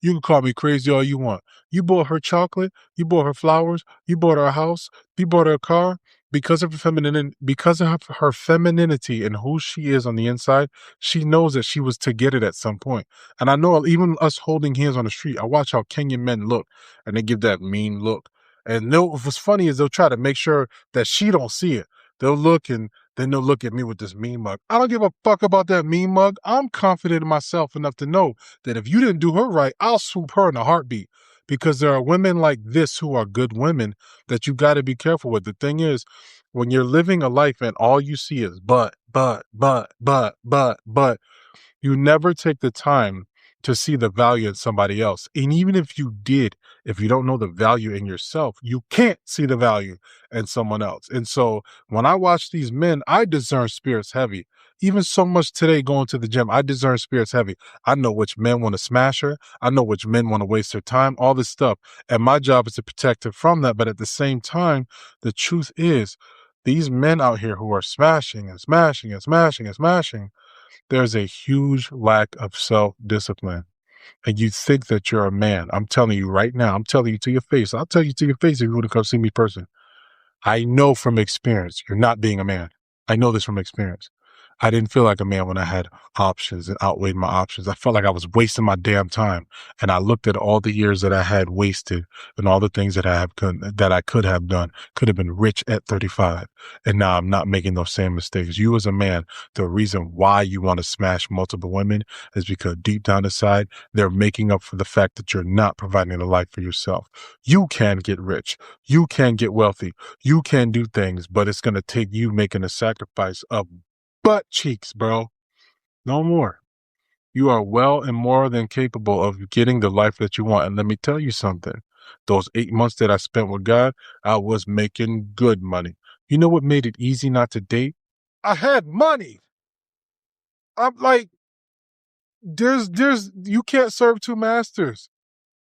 You can call me crazy all you want. You bought her chocolate, you bought her flowers, you bought her a house, you bought her a car because of her femininity and who she is on the inside. She knows that she was to get it at some point. And I know even us holding hands on the street, I watch how Kenyan men look and they give that mean look. And what's funny is they'll try to make sure that she don't see it. They'll look and then they'll look at me with this mean mug. I don't give a fuck about that mean mug. I'm confident in myself enough to know that if you didn't do her right, I'll swoop her in a heartbeat. Because there are women like this who are good women that you got to be careful with. The thing is, when you're living a life and all you see is but, you never take the time to see the value in somebody else. And even if you did, if you don't know the value in yourself, you can't see the value in someone else. And so when I watch these men, I discern spirits heavy. Even so much today going to the gym, I discern spirits heavy. I know which men want to smash her. I know which men want to waste their time, all this stuff. And my job is to protect her from that. But at the same time, the truth is, these men out here who are smashing and smashing and smashing and smashing, there's a huge lack of self-discipline. And you think that you're a man. I'm telling you right now, I'm telling you to your face. I'll tell you to your face if you want to come see me in person. I know from experience, you're not being a man. I know this from experience. I didn't feel like a man when I had options and outweighed my options. I felt like I was wasting my damn time. And I looked at all the years that I had wasted and all the things that I could have done, could have been rich at 35. And now I'm not making those same mistakes. You as a man, the reason why you want to smash multiple women is because deep down inside, they're making up for the fact that you're not providing a life for yourself. You can get rich. You can get wealthy. You can do things, but it's going to take you making a sacrifice of butt cheeks, bro. No more. You are well and more than capable of getting the life that you want. And let me tell you something. Those 8 months that I spent with God, I was making good money. You know what made it easy not to date? I had money. I'm like, you can't serve two masters.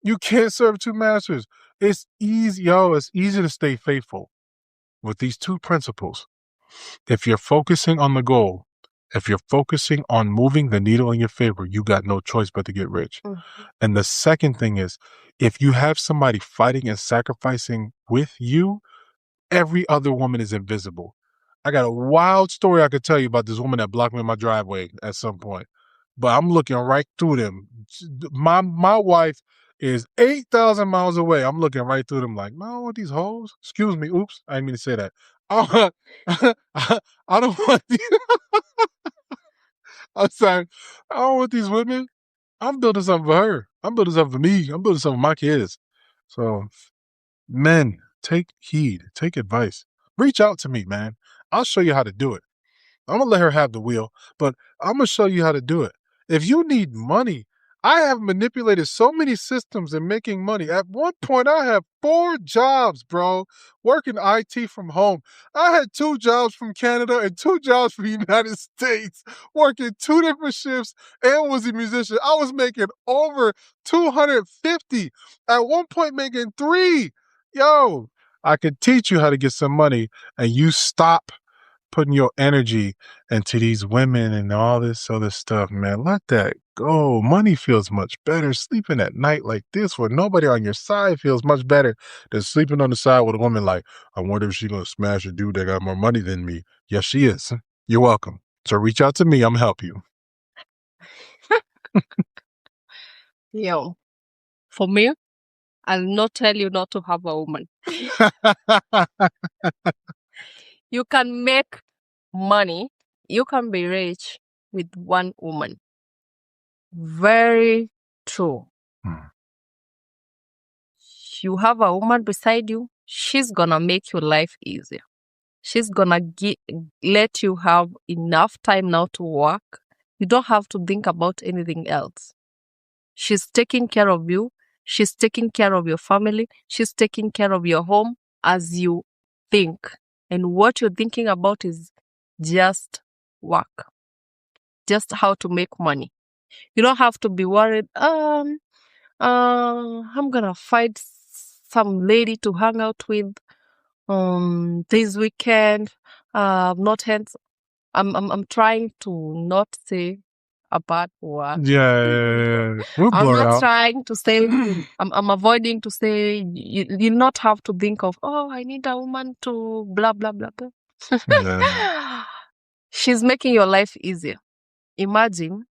You can't serve two masters. It's easy, it's easy to stay faithful with these two principles. If you're focusing on the goal, if you're focusing on moving the needle in your favor, you got no choice but to get rich. Mm-hmm. And the second thing is, if you have somebody fighting and sacrificing with you, every other woman is invisible. I got a wild story I could tell you about this woman that blocked me in my driveway at some point, but I'm looking right through them. My wife is 8,000 miles away. I'm looking right through them like, no, I don't want these hoes. Excuse me. Oops. I didn't mean to say that. I don't want these. I'm sorry. I don't want these women. I'm building something for her. I'm building something for me. I'm building something for my kids. So, men, take heed. Take advice. Reach out to me, man. I'll show you how to do it. I'm going to let her have the wheel, but I'm going to show you how to do it. If you need money, I have manipulated so many systems in making money. At one point, I had 4 jobs, bro, working IT from home. I had 2 jobs from Canada and 2 jobs from the United States, working 2 different shifts and was a musician. I was making over 250. At one point, making 3. Yo, I could teach you how to get some money and you stop putting your energy into these women and all this other stuff, man. Let that go. Money feels much better. Sleeping at night like this with nobody on your side feels much better than sleeping on the side with a woman like, I wonder if she's going to smash a dude that got more money than me. Yes, she is. You're welcome. So reach out to me. I'm going to help you. Yo, for me, I'll not tell you not to have a woman. You can make money. You can be rich with one woman. Very true. You have a woman beside you, she's gonna make your life easier. She's gonna let you have enough time now to work. You don't have to think about anything else. She's taking care of you. She's taking care of your family. She's taking care of your home as you think. And what you're thinking about is just work. Just how to make money. You don't have to be worried, I'm gonna find some lady to hang out with this weekend. I'm trying to not say a bad word. Yeah. We'll I'm blur it not out. trying to say, I'm avoiding to say, you not have to think of, oh, I need a woman to blah, blah, blah, blah. Yeah. She's making your life easier. Imagine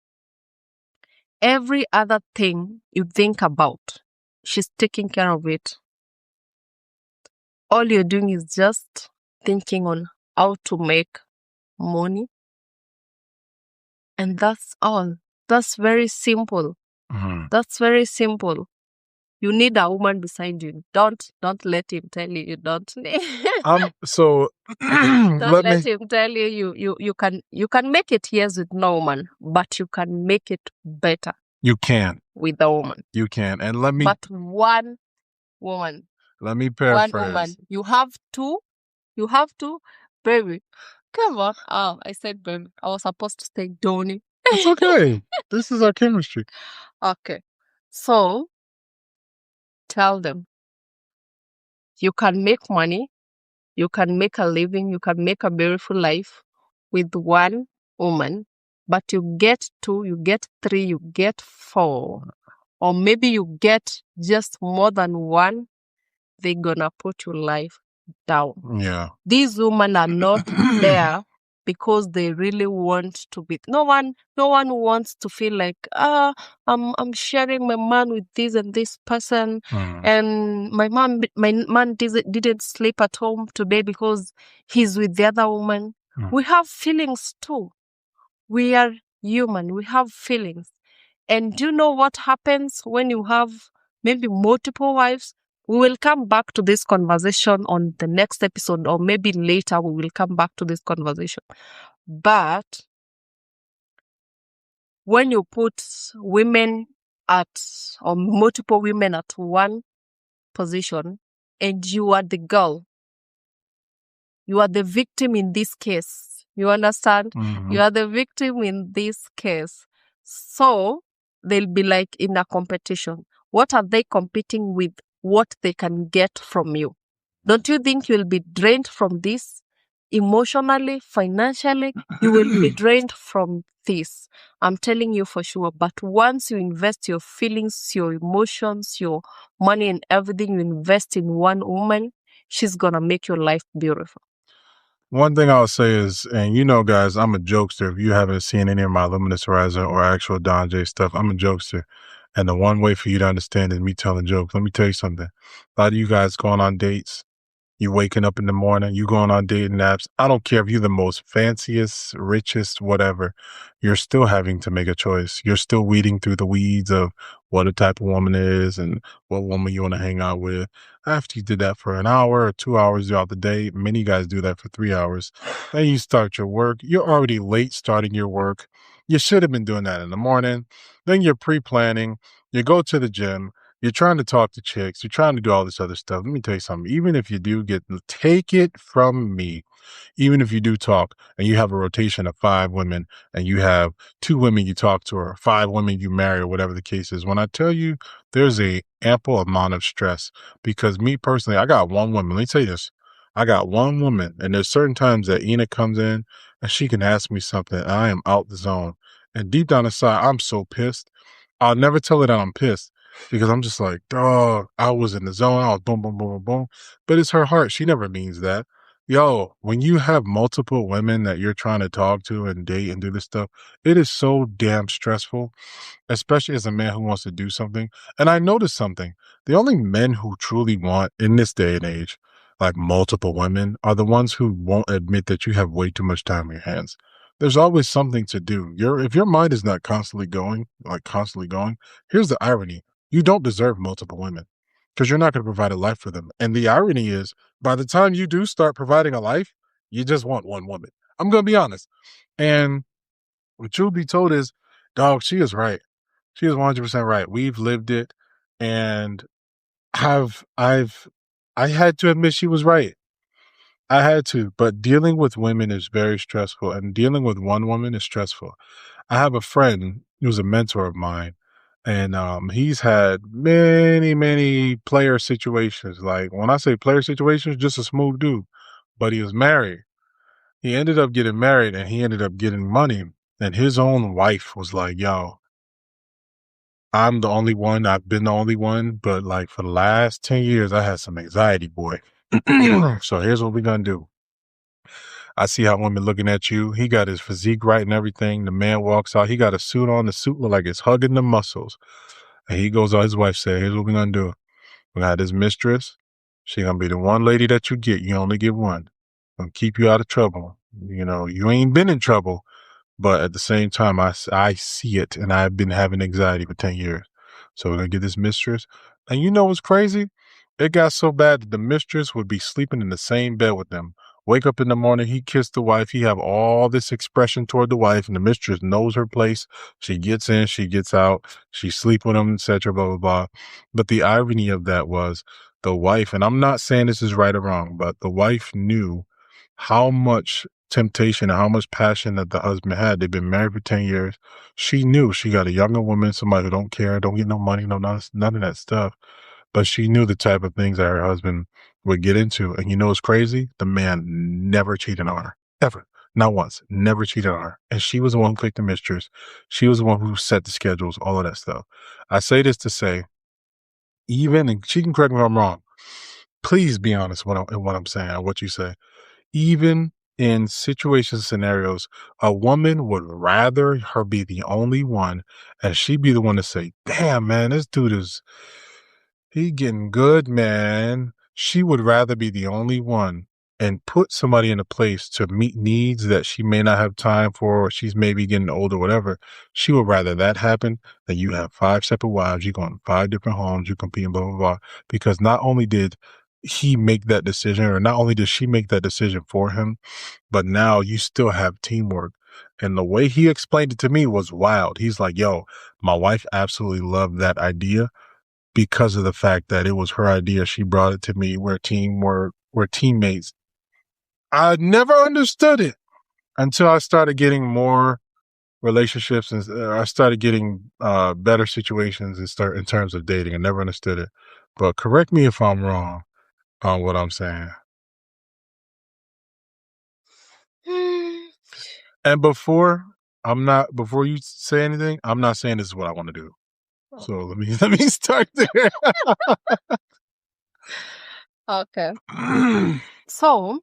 every other thing you think about, she's taking care of it. All you're doing is just thinking on how to make money. And that's all. That's very simple. That's very simple. You need a woman beside you. Don't let him tell you don't. So Don't let him tell you you can make it, yes, with no woman, but you can make it better. You can. With a woman. You can. And But one woman. Let me paraphrase. One woman. You have to, baby. Come on. Oh, I said baby. I was supposed to say Donnie. It's okay. This is our chemistry. Okay. So, tell them, you can make money, you can make a living, you can make a beautiful life with one woman, but you get 2, you get 3, you get 4, or maybe you get just more than one, they're gonna put your life down. Yeah. These women are not there because they really want to be. No one wants to feel like, I'm sharing my man with this and this person, and my man didn't sleep at home today because he's with the other woman. We have feelings too. We are human. We have feelings. And do you know what happens when you have maybe multiple wives? We will come back to this conversation on the next episode, or maybe later we will come back to this conversation. But when you put women or multiple women at one position, and you are the girl, you are the victim in this case. You understand? Mm-hmm. You are the victim in this case. So they'll be like in a competition. What are they competing with? What they can get from you. Don't you think you'll be drained from this? Emotionally, financially, you will be drained from this. I'm telling you for sure. But once you invest your feelings, your emotions, your money and everything, you invest in one woman, she's gonna make your life beautiful. One thing I'll say is, and you know, guys, I'm a jokester. If you haven't seen any of my Luminous Horizon or actual Don J stuff, I'm a jokester. And the one way for you to understand is me telling jokes. Let me tell you something. A lot of you guys going on dates, you waking up in the morning, you going on dating apps. I don't care if you're the most fanciest, richest, whatever. You're still having to make a choice. You're still weeding through the weeds of what a type of woman is and what woman you want to hang out with. After you did that for an hour or 2 hours throughout the day, many guys do that for 3 hours. Then you start your work. You're already late starting your work. You should have been doing that in the morning. Then you're pre-planning. You go to the gym. You're trying to talk to chicks. You're trying to do all this other stuff. Let me tell you something. Even if you do take it from me, even if you do talk and you have a rotation of 5 women and you have 2 women you talk to or 5 women you marry or whatever the case is, when I tell you there's a ample amount of stress, because me personally, I got one woman. Let me tell you this. I got one woman, and there's certain times that Ina comes in and she can ask me something and I am out the zone. And deep down inside, I'm so pissed. I'll never tell her that I'm pissed, because I'm just like, dog, I was in the zone. I was boom, boom, boom, boom, boom. But it's her heart. She never means that. Yo, when you have multiple women that you're trying to talk to and date and do this stuff, it is so damn stressful, especially as a man who wants to do something. And I noticed something. The only men who truly want, in this day and age, like multiple women, are the ones who won't admit that you have way too much time on your hands. There's always something to do. If your mind is not constantly going, here's the irony. You don't deserve multiple women because you're not going to provide a life for them. And the irony is, by the time you do start providing a life, you just want one woman. I'm going to be honest. And what truth be told is, dog, she is right. She is 100% right. We've lived it. And I had to admit she was right. I had to, but dealing with women is very stressful, and dealing with one woman is stressful. I have a friend who's a mentor of mine, and he's had many, many player situations. Like, when I say player situations, just a smooth dude, but he was married. He ended up getting married, and he ended up getting money. And his own wife was like, yo, I'm the only one. I've been the only one. But like for the last 10 years, I had some anxiety, boy. So here's what we're going to do. I see how women looking at you. He got his physique right and everything. The man walks out. He got a suit on. The suit look like it's hugging the muscles. And he goes out. His wife said, here's what we're going to do. We're going to have this mistress. She going to be the one lady that you get. You only get one. Going to keep you out of trouble. You know, you ain't been in trouble. But at the same time, I see it, and I've been having anxiety for 10 years. So we're going to get this mistress. And you know what's crazy? It got so bad that the mistress would be sleeping in the same bed with them. Wake up in the morning, he kissed the wife. He have all this expression toward the wife, and the mistress knows her place. She gets in, she gets out, she sleep with him, etc., blah, blah, blah. But the irony of that was the wife, and I'm not saying this is right or wrong, but the wife knew how much temptation and how much passion that the husband had. They've been married for 10 years. She knew she got a younger woman, somebody who don't care, don't get no money, none of that stuff. But she knew the type of things that her husband would get into. And you know what's crazy? The man never cheated on her. Ever. Not once. Never cheated on her. And she was the one who picked the mistress. She was the one who set the schedules, all of that stuff. I say this to say, and she can correct me if I'm wrong, please be honest in what I'm saying or what you say. Even in scenarios, a woman would rather her be the only one and she be the one to say, damn, man, this dude he getting good, man. She would rather be the only one and put somebody in a place to meet needs that she may not have time for, or she's maybe getting older, whatever. She would rather that happen than you have 5 separate wives, you go in 5 different homes, you compete, blah, blah, blah. Because not only did he make that decision, or not only did she make that decision for him, but now you still have teamwork. And the way he explained it to me was wild. He's like, yo, my wife absolutely loved that idea because of the fact that it was her idea. She brought it to me. We're teamwork. We're teammates. I never understood it until I started getting more relationships and I started getting better situations in terms of dating. I never understood it. But correct me if I'm wrong on what I'm saying. And before you say anything, I'm not saying this is what I want to do. So let me start there. Okay. So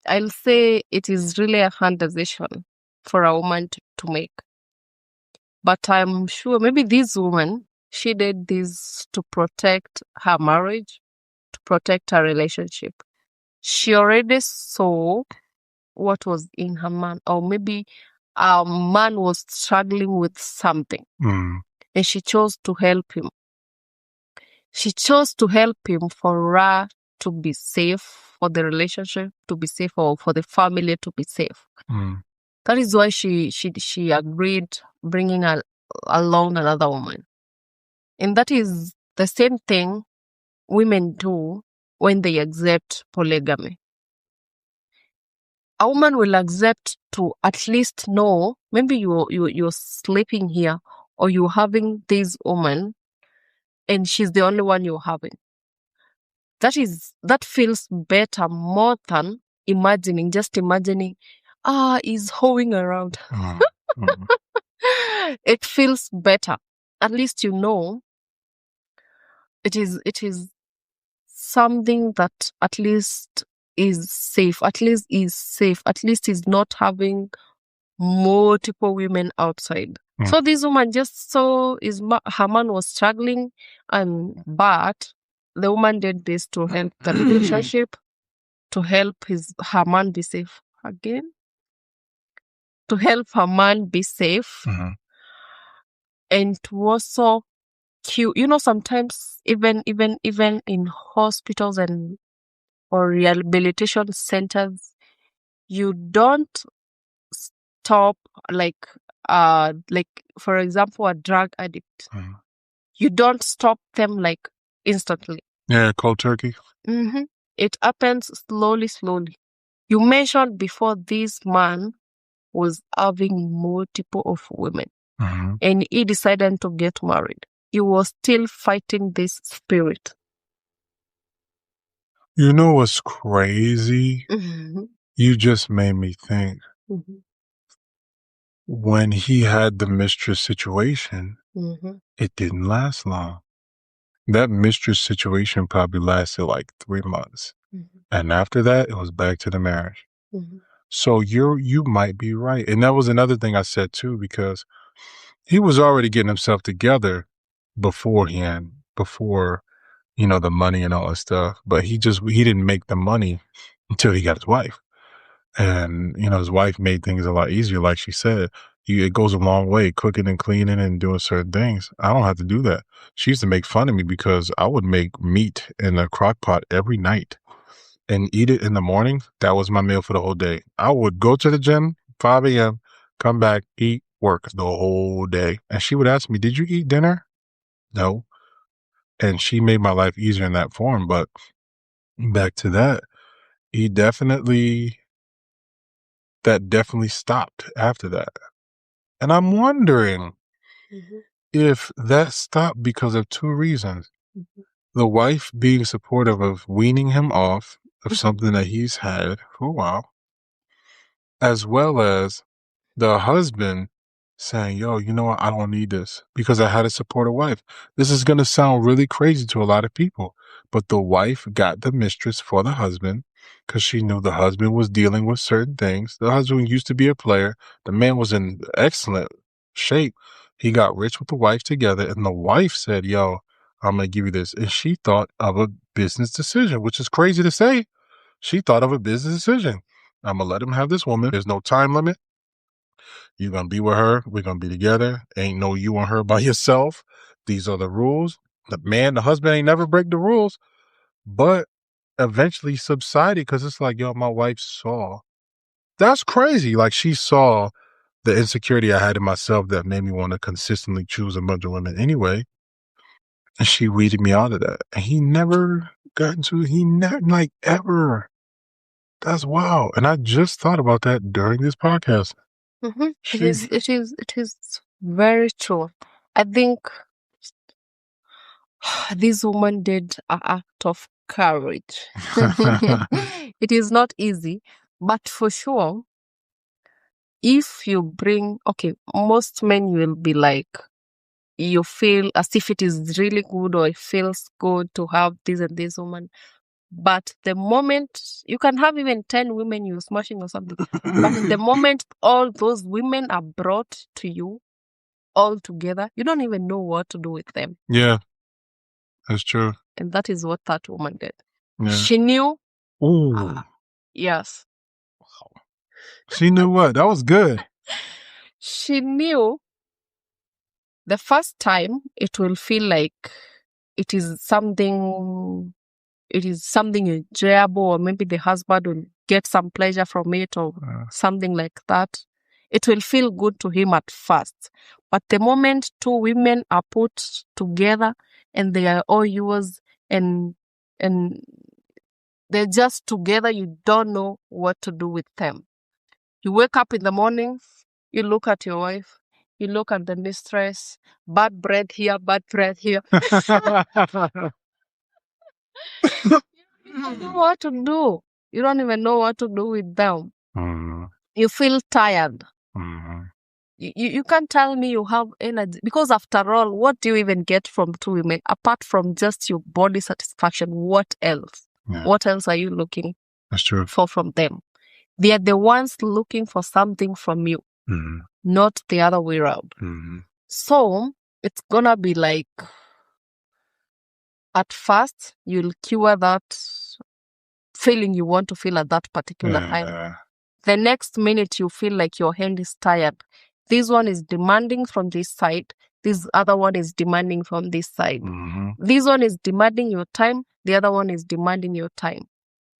I'll say it is really a hard decision for a woman to make. But I'm sure maybe this woman, she did this to protect her marriage, to protect her relationship. She already saw what was in her man, or maybe a man was struggling with something, and she chose to help him. She chose to help him for her to be safe, for the relationship to be safe, or for the family to be safe. That is why she agreed bringing along another woman. And that is the same thing women do when they accept polygamy. A woman will accept to at least know, maybe you're sleeping here, or you're having this woman and she's the only one you're having. That feels better more than imagining he's hoeing around. It feels better. At least you know it is something that at least is safe. At least is not having multiple women outside. So this woman just saw her man was struggling, but the woman did this to help the relationship, to help her man be safe again, to help her man be safe, and to also cute. You know, sometimes even in hospitals or rehabilitation centers, you don't stop like for example a drug addict. You don't stop them like instantly. Yeah, cold turkey. It happens slowly. You mentioned before this man was having multiple of women, and he decided to get married. He was still fighting this spirit. You know what's crazy? You just made me think. when he had the mistress situation, it didn't last long. That mistress situation probably lasted like 3 months. And after that, it was back to the marriage. So you might be right. And that was another thing I said too, because he was already getting himself together beforehand, before, the money and all that stuff. But he didn't make the money until he got his wife. And, his wife made things a lot easier. Like she said, it goes a long way, cooking and cleaning and doing certain things. I don't have to do that. She used to make fun of me because I would make meat in a crock pot every night and eat it in the morning. That was my meal for the whole day. I would go to the gym, 5 a.m., come back, eat, work the whole day. And she would ask me, "Did you eat dinner?" No. And she made my life easier in that form. But back to that, that definitely stopped after that. And I'm wondering if that stopped because of 2 reasons. The wife being supportive of weaning him off of something that he's had for a while, as well as the husband saying, "Yo, you know what? I don't need this because I had a supportive wife." This is going to sound really crazy to a lot of people, but the wife got the mistress for the husband because she knew the husband was dealing with certain things. The husband used to be a player. The man was in excellent shape. He got rich with the wife together, and the wife said, "Yo, I'm going to give you this." And she thought of a business decision, which is crazy to say. She thought of a business decision. "I'm going to let him have this woman. There's no time limit. You're going to be with her. We're going to be together. Ain't no you and her by yourself. These are the rules." The husband ain't never break the rules, but eventually subsided because it's like, yo, my wife saw. That's crazy. Like, she saw the insecurity I had in myself that made me want to consistently choose a bunch of women anyway. And she weeded me out of that. And he never like, ever. That's wow. And I just thought about that during this podcast. It is very true. I think this woman did an act of courage. It is not easy, but for sure, if you bring, most men will be like, you feel as if it is really good or it feels good to have this and this woman. But the moment, you can have even 10 women you're smashing or something, but the moment all those women are brought to you all together, you don't even know what to do with them. Yeah, that's true. And that is what that woman did. Yeah. She knew. Ooh. Yes. Wow. She knew what? That was good. She knew the first time it will feel like it is something enjoyable, or maybe the husband will get some pleasure from it or something like that. It will feel good to him at first. But the moment 2 women are put together and they are all yours and they're just together, you don't know what to do with them. You wake up in the morning, you look at your wife, you look at the mistress, bad bread here, bad bread here. You don't know what to do. You don't even know what to do with them. You feel tired. You can't tell me you have energy, because after all, what do you even get from 2 women apart from just your body satisfaction? What else? Yeah. What else are you looking for from them? They are the ones looking for something from you, not the other way around. So it's gonna be like, at first you'll cure that feeling you want to feel at that particular time. The next minute you feel like your hand is tired. This one is demanding from this side. This other one is demanding from this side. This one is demanding your time. The other one is demanding your time.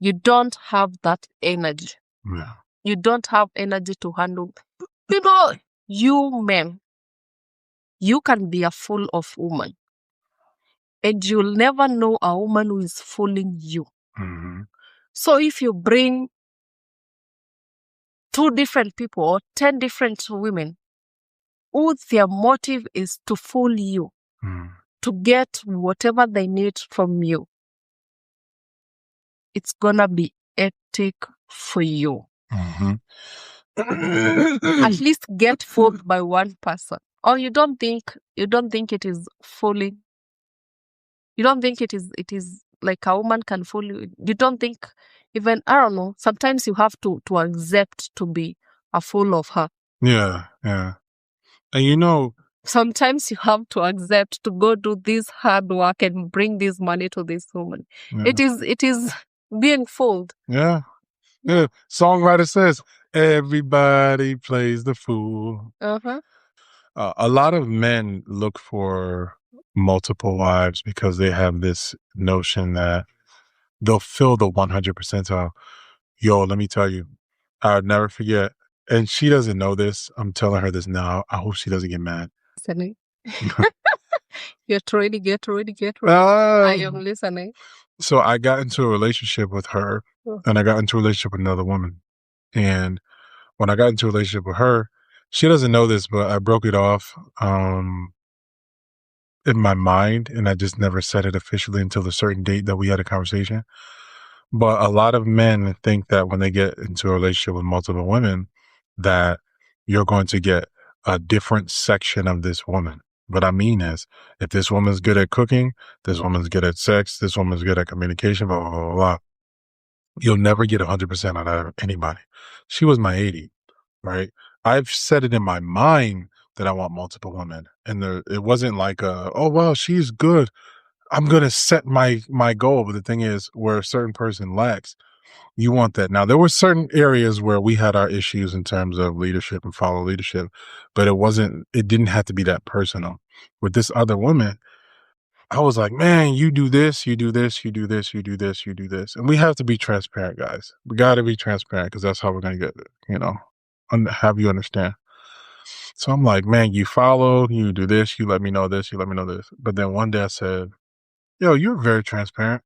You don't have that energy. Yeah. You don't have energy to handle. You men, you can be a fool of woman. And you'll never know a woman who is fooling you. So if you bring 2 different people or 10 different women, who their motive is to fool you, to get whatever they need from you, it's gonna be hectic for you. At least get fooled by one person. Or you don't think it is fooling. You don't think it is like a woman can fool you. You don't think even, I don't know, sometimes you have to accept to be a fool of her. Yeah. And sometimes you have to accept to go do this hard work and bring this money to this woman. Yeah. It is being fooled. Yeah. Songwriter says, everybody plays the fool. A lot of men look for multiple wives because they have this notion that they'll fill the 100 percentile. Yo, let me tell you, I'll never forget. And she doesn't know this. I'm telling her this now. I hope she doesn't get mad. Listening. Get ready. I am listening. So I got into a relationship with her, and I got into a relationship with another woman. And when I got into a relationship with her, she doesn't know this, but I broke it off in my mind, and I just never said it officially until a certain date that we had a conversation. But a lot of men think that when they get into a relationship with multiple women, that you're going to get a different section of this woman. What I mean is, if this woman's good at cooking, this woman's good at sex, this woman's good at communication, blah, blah, blah, blah, you'll never get 100% out of anybody. She was my 80, right? I've said it in my mind that I want multiple women. And it wasn't like, oh, well, she's good, I'm going to set my goal. But the thing is, where a certain person lacks, you want that. Now, there were certain areas where we had our issues in terms of leadership and follow leadership, but it didn't have to be that personal. With this other woman, I was like, man, you do this, you do this, you do this, you do this, you do this. And we have to be transparent, guys. We got to be transparent because that's how we're going to get, have you understand. So I'm like, man, you follow, you do this, you let me know this, you let me know this. But then one day I said, yo, you're very transparent.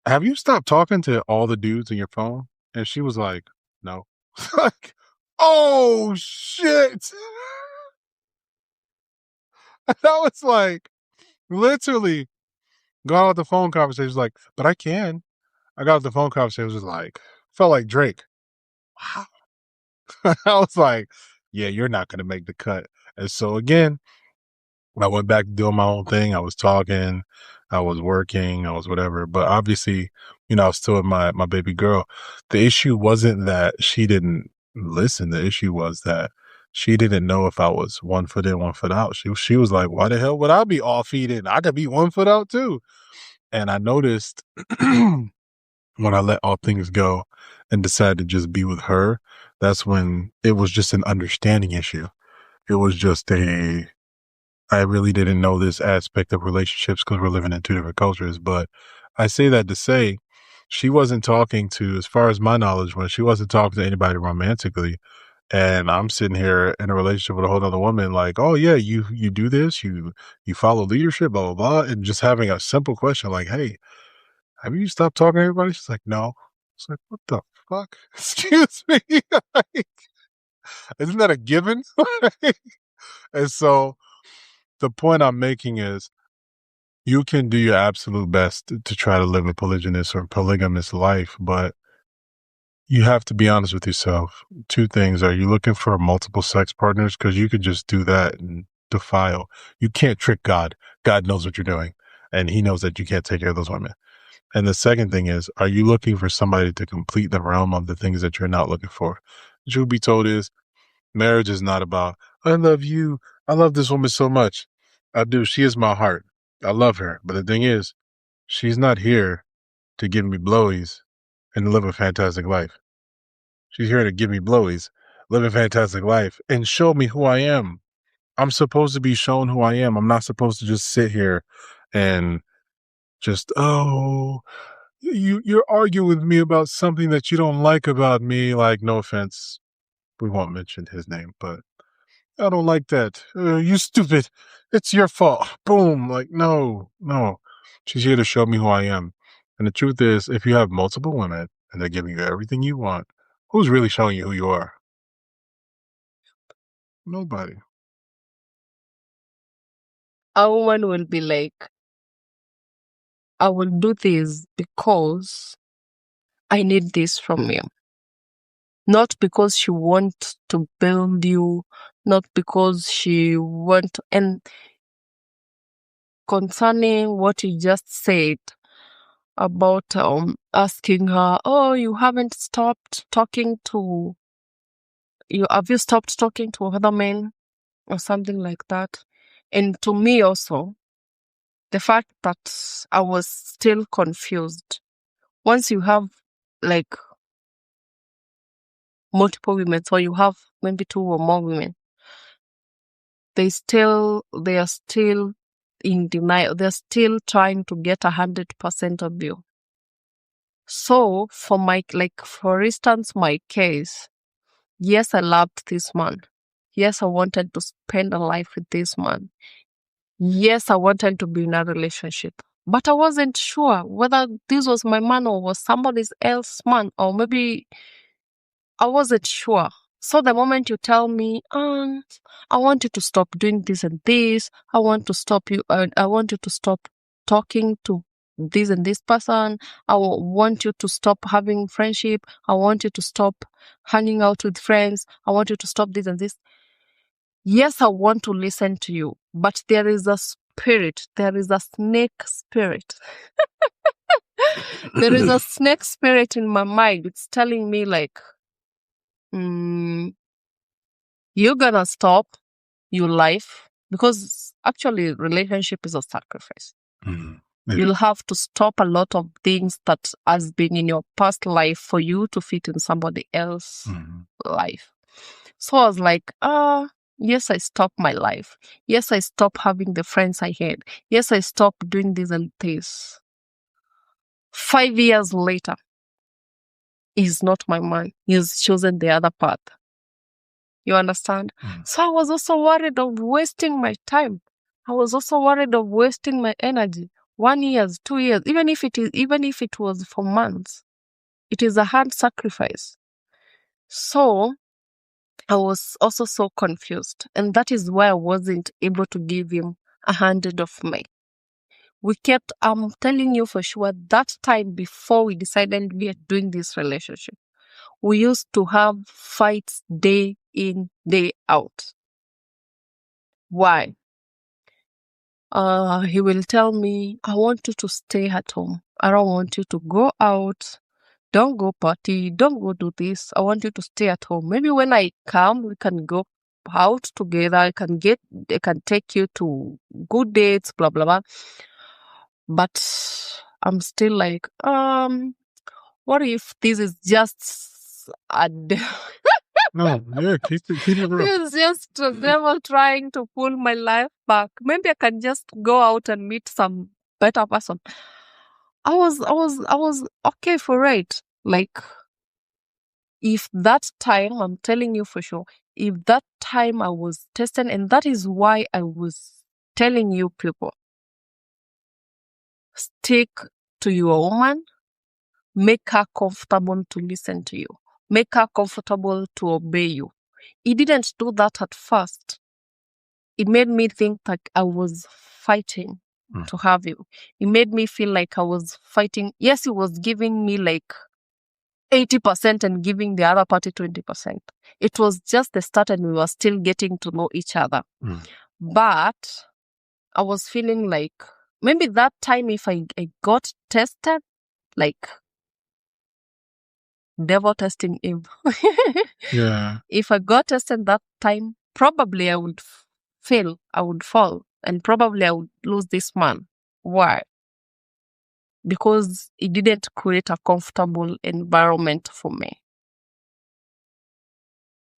Have you stopped talking to all the dudes in your phone? And she was like, no. Like, oh, shit. And I was like, literally got out the phone conversation. Was like, but I can. I got out the phone conversation. It was like, felt like Drake. Wow. I was like, yeah, you're not going to make the cut. And so again, I went back to doing my own thing. I was talking, I was working, I was whatever. But obviously, I was still with my baby girl. The issue wasn't that she didn't listen. The issue was that she didn't know if I was 1 foot in, 1 foot out. She was like, why the hell would I be all feet in? I could be 1 foot out too. And I noticed when I let all things go and decided to just be with her, that's when it was just an understanding issue. It was just I really didn't know this aspect of relationships because we're living in two different cultures. But I say that to say she wasn't talking to, as far as my knowledge was, she wasn't talking to anybody romantically. And I'm sitting here in a relationship with a whole other woman, like, oh yeah, you do this, you follow leadership, blah, blah, blah. And just having a simple question like, hey, have you stopped talking to everybody? She's like, no. It's like, what the fuck? Excuse me. Like, isn't that a given? And so the point I'm making is you can do your absolute best to try to live a polygynous or polygamous life, but you have to be honest with yourself. Two things. Are you looking for multiple sex partners? Because you could just do that and defile. You can't trick God. God knows what you're doing, and he knows that you can't take care of those women. And the second thing is, are you looking for somebody to complete the realm of the things that you're not looking for? Truth be told is, marriage is not about, I love you. I love this woman so much. I do. She is my heart. I love her. But the thing is, she's not here to give me blowies and live a fantastic life. She's here to give me blowies, live a fantastic life, and show me who I am. I'm supposed to be shown who I am. I'm not supposed to just sit here and just, oh, you're arguing with me about something that you don't like about me. Like, no offense. We won't mention his name, but I don't like that. You stupid. It's your fault. Boom. Like, no. She's here to show me who I am. And the truth is, if you have multiple women and they're giving you everything you want, who's really showing you who you are? Nobody. A woman will be like, I will do this because I need this from you. Not because she wants to build you, not because she want. And concerning what you just said about asking her, oh, you haven't stopped talking to have you stopped talking to other men or something like that? And to me also, the fact that I was still confused. Once you have like multiple women, so you have maybe 2 or more women, they are still in denial. They're still trying to get 100% of you. So for instance, my case, yes, I loved this man. Yes, I wanted to spend a life with this man. Yes, I wanted to be in a relationship. But I wasn't sure whether this was my man or was somebody else's man, or maybe I wasn't sure. So the moment you tell me, I want you to stop doing this and this, I want you to stop talking to this and this person, I want you to stop having friendship, I want you to stop hanging out with friends, I want you to stop this and this. Yes, I want to listen to you, but there is a spirit, there is a snake spirit. There is a snake spirit in my mind. It's telling me like, you're gonna stop your life, because actually relationship is a sacrifice. You'll have to stop a lot of things that has been in your past life for you to fit in somebody else's life. So I was like, yes, I stopped my life. Yes, I stopped having the friends I had. Yes, I stopped doing this and this. 5 years later, he's not my man. He's chosen the other path. You understand? So I was also worried of wasting my time. I was also worried of wasting my energy. 1 year, 2 years, even if it was for months, it is a hard sacrifice. So I was also so confused, and that is why I wasn't able to give him 100 of me. I'm telling you for sure, that time before we decided we are doing this relationship, we used to have fights day in, day out. Why? He will tell me, I want you to stay at home. I don't want you to go out. Don't go party. Don't go do this. I want you to stay at home. Maybe when I come, we can go out together. I can take you to good dates, blah, blah, blah. But I'm still like, what if this is just a No, yeah, keep it real. This is just the devil trying to pull my life back. Maybe I can just go out and meet some better person. I was okay for it. Like, if that time, I'm telling you for sure, if that time I was tested, and that is why I was telling you people, stick to your woman, make her comfortable to listen to you, make her comfortable to obey you. He didn't do that at first. It made me think that I was fighting to have you. It made me feel like I was fighting. Yes, he was giving me like 80% and giving the other party 20%. It was just the start and we were still getting to know each other. But I was feeling like maybe that time if I got tested, like devil testing him. Yeah. If I got tested that time, probably I would fail, I would fall, and probably I would lose this man. Why? Because it didn't create a comfortable environment for me.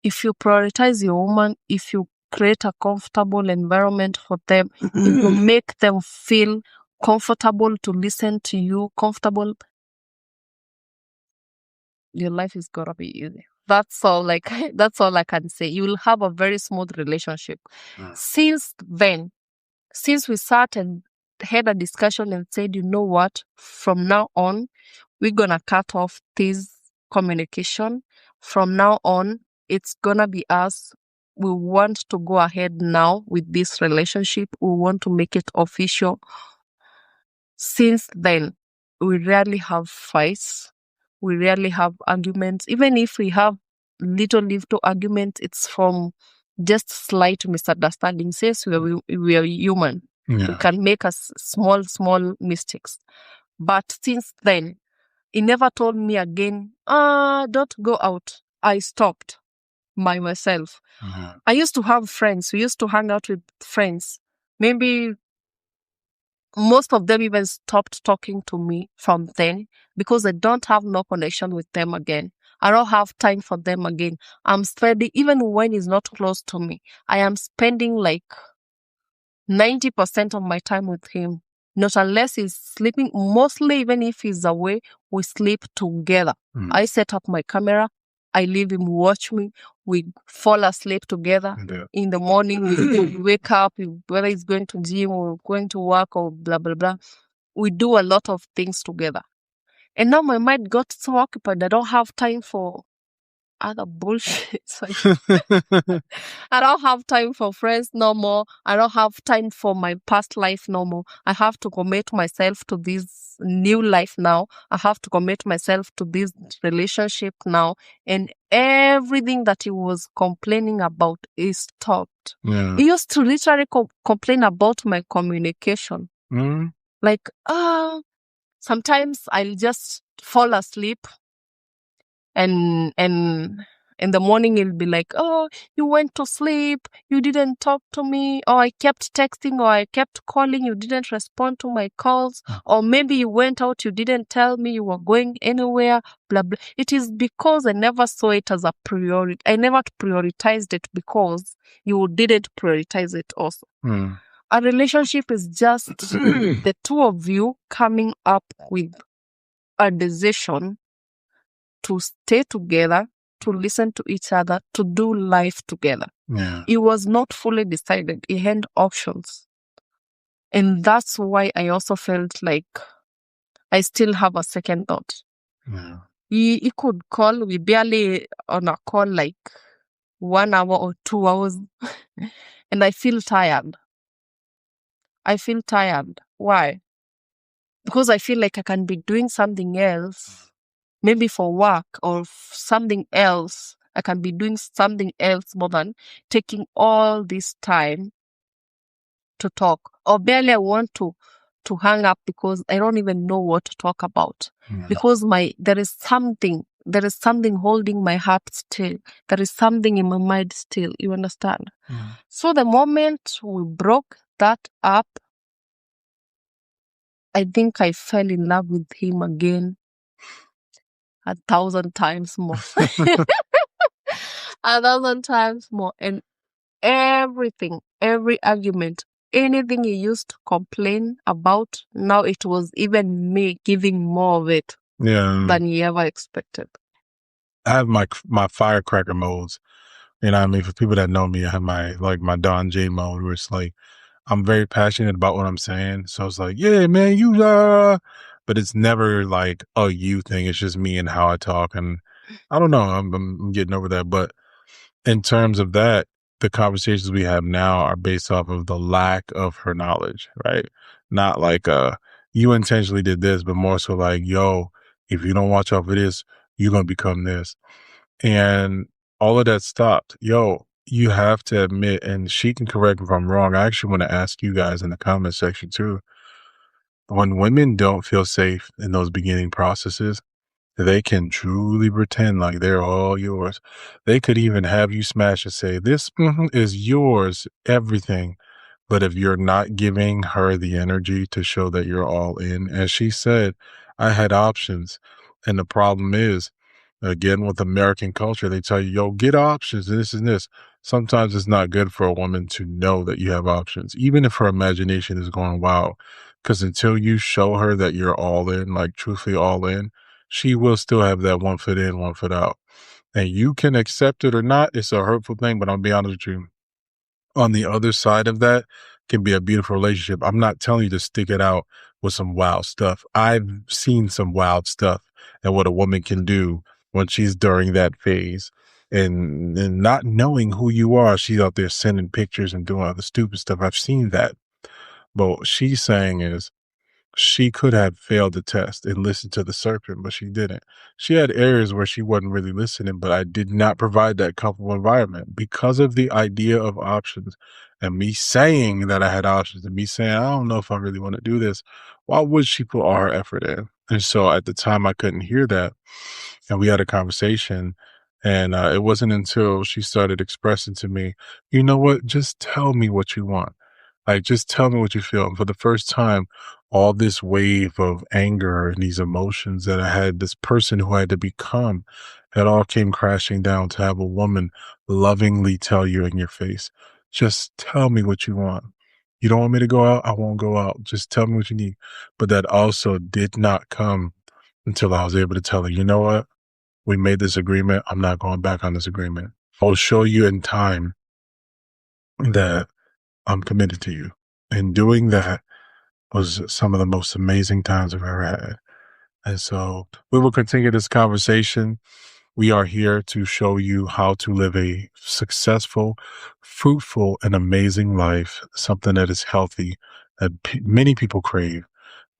If you prioritize your woman, if you create a comfortable environment for them, if you make them feel comfortable to listen to you, comfortable, your life is gonna be easy. That's all I can say. You will have a very smooth relationship. Since then, since we sat and had a discussion and said, you know what, from now on, we're gonna cut off this communication. From now on, it's gonna be us. We want to go ahead now with this relationship. We want to make it official. Since then, we rarely have fights. We rarely have arguments. Even if we have little arguments, it's from just slight misunderstandings. Yes, we are human. Yeah. We can make us small mistakes. But since then, he never told me again, don't go out. I stopped by myself. Mm-hmm. I used to have friends. We used to hang out with friends. Maybe most of them even stopped talking to me from then because I don't have no connection with them again. I don't have time for them again. I'm spending, even when he's not close to me, I am spending like 90% of my time with him. Not unless he's sleeping. Mostly, even if he's away, we sleep together. Mm. I set up my camera. I leave him watch me. We fall asleep together. Yeah. In the morning, we wake up, whether he's going to gym or going to work or blah, blah, blah. We do a lot of things together. And now my mind got so occupied, I don't have time for other bullshit. I don't have time for friends no more. I don't have time for my past life no more. I have to commit myself to this new life now. I have to commit myself to this relationship now. And everything that he was complaining about is stopped. Yeah. He used to literally complain about my communication. Mm-hmm. Like, sometimes I'll just fall asleep and in the morning he'll be like, oh, you went to sleep, you didn't talk to me, or I kept texting, or I kept calling, you didn't respond to my calls, or maybe you went out, you didn't tell me you were going anywhere, blah, blah. It is because I never saw it as a priority. I never prioritized it because you didn't prioritize it also. Mm. A relationship is just the two of you coming up with a decision to stay together, to listen to each other, to do life together. Yeah. It was not fully decided. He had options. And that's why I also felt like I still have a second thought. Yeah. He could call. We barely on a call like 1 hour or 2 hours. And I feel tired. Why? Because I feel like I can be doing something else, maybe for work or something else. I can be doing something else more than taking all this time to talk. Or barely I want to hang up because I don't even know what to talk about. Mm. Because there is something holding my heart still. There is something in my mind still. You understand? Mm. So the moment we broke that up, I think I fell in love with him again 1,000 times more. 1,000 times more. And everything, every argument, anything he used to complain about, now it was even me giving more of it than he ever expected. I have my firecracker modes. You know what I mean? For people that know me, I have my Don J mode where it's like, I'm very passionate about what I'm saying. So it's like, yeah, man, you but it's never like a you thing. It's just me and how I talk. And I don't know. I'm getting over that. But in terms of that, the conversations we have now are based off of the lack of her knowledge, right? Not like you intentionally did this, but more so like, yo, if you don't watch out for this, you're gonna become this. And all of that stopped. Yo, you have to admit, and she can correct me if I'm wrong. I actually want to ask you guys in the comment section too. When women don't feel safe in those beginning processes, they can truly pretend like they're all yours. They could even have you smash and say, this is yours, everything. But if you're not giving her the energy to show that you're all in, as she said, I had options. And the problem is, again, with American culture, they tell you, yo, get options, this and this. Sometimes it's not good for a woman to know that you have options, even if her imagination is going wild. Because until you show her that you're all in, like truthfully all in, she will still have that 1 foot in, 1 foot out. And you can accept it or not. It's a hurtful thing, but I'll be honest with you. On the other side of that can be a beautiful relationship. I'm not telling you to stick it out with some wild stuff. I've seen some wild stuff and what a woman can do when she's during that phase and not knowing who you are. She's out there sending pictures and doing other stupid stuff. I've seen that. But what she's saying is, she could have failed the test and listened to the serpent, but she didn't. She had areas where she wasn't really listening, but I did not provide that comfortable environment because of the idea of options and me saying that I had options and me saying, I don't know if I really want to do this. Why would she put all her effort in? And so at the time, I couldn't hear that. And we had a conversation. And it wasn't until she started expressing to me, you know what, just tell me what you want. Like, just tell me what you feel. And for the first time, all this wave of anger and these emotions that I had, this person who I had to become, it all came crashing down to have a woman lovingly tell you in your face, just tell me what you want. You don't want me to go out? I won't go out. Just tell me what you need. But that also did not come until I was able to tell her, you know what? We made this agreement. I'm not going back on this agreement. I'll show you in time that I'm committed to you. And doing that was some of the most amazing times I've ever had. And so we will continue this conversation. We are here to show you how to live a successful, fruitful, and amazing life, something that is healthy that many people crave.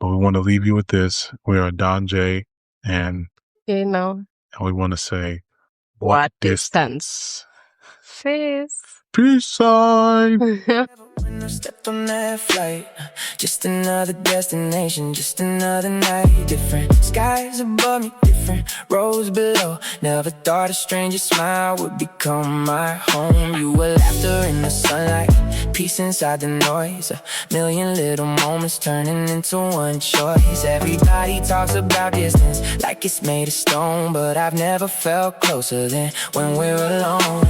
But we want to leave you with this. We are Don J. and we want to say, what distance? Peace sign. When I stepped on that flight, just another destination, just another night. Different skies above me, different roads below. Never thought a stranger's smile would become my home. You were laughter in the sunlight, peace inside the noise. A million little moments turning into one choice. Everybody talks about distance like it's made of stone, but I've never felt closer than when we're alone.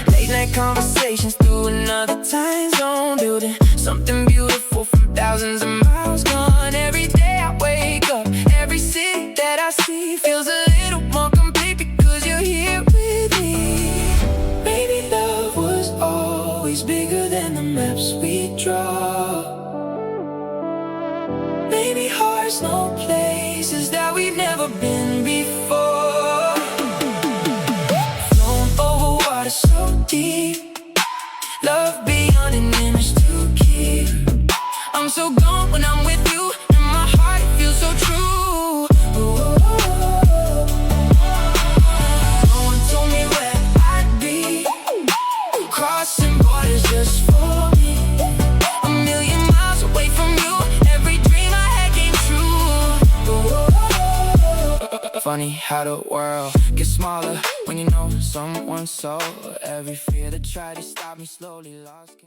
Late night conversations through another time zone, building something beautiful from thousands of miles gone. Every day I wake up, every city that I see feels a little more complete because you're here with me. Maybe love was always bigger than the maps we draw. Maybe hearts know places that we've never been before. Flown over water so deep, love beyond an image to keep. I'm so gone when I'm with you, and my heart feels so true. No one told me where I'd be, crossing borders just for me. A million miles away from you, every dream I had came true. Funny how the world gets smaller when you know someone so. Every fear that tried to stop me slowly lost.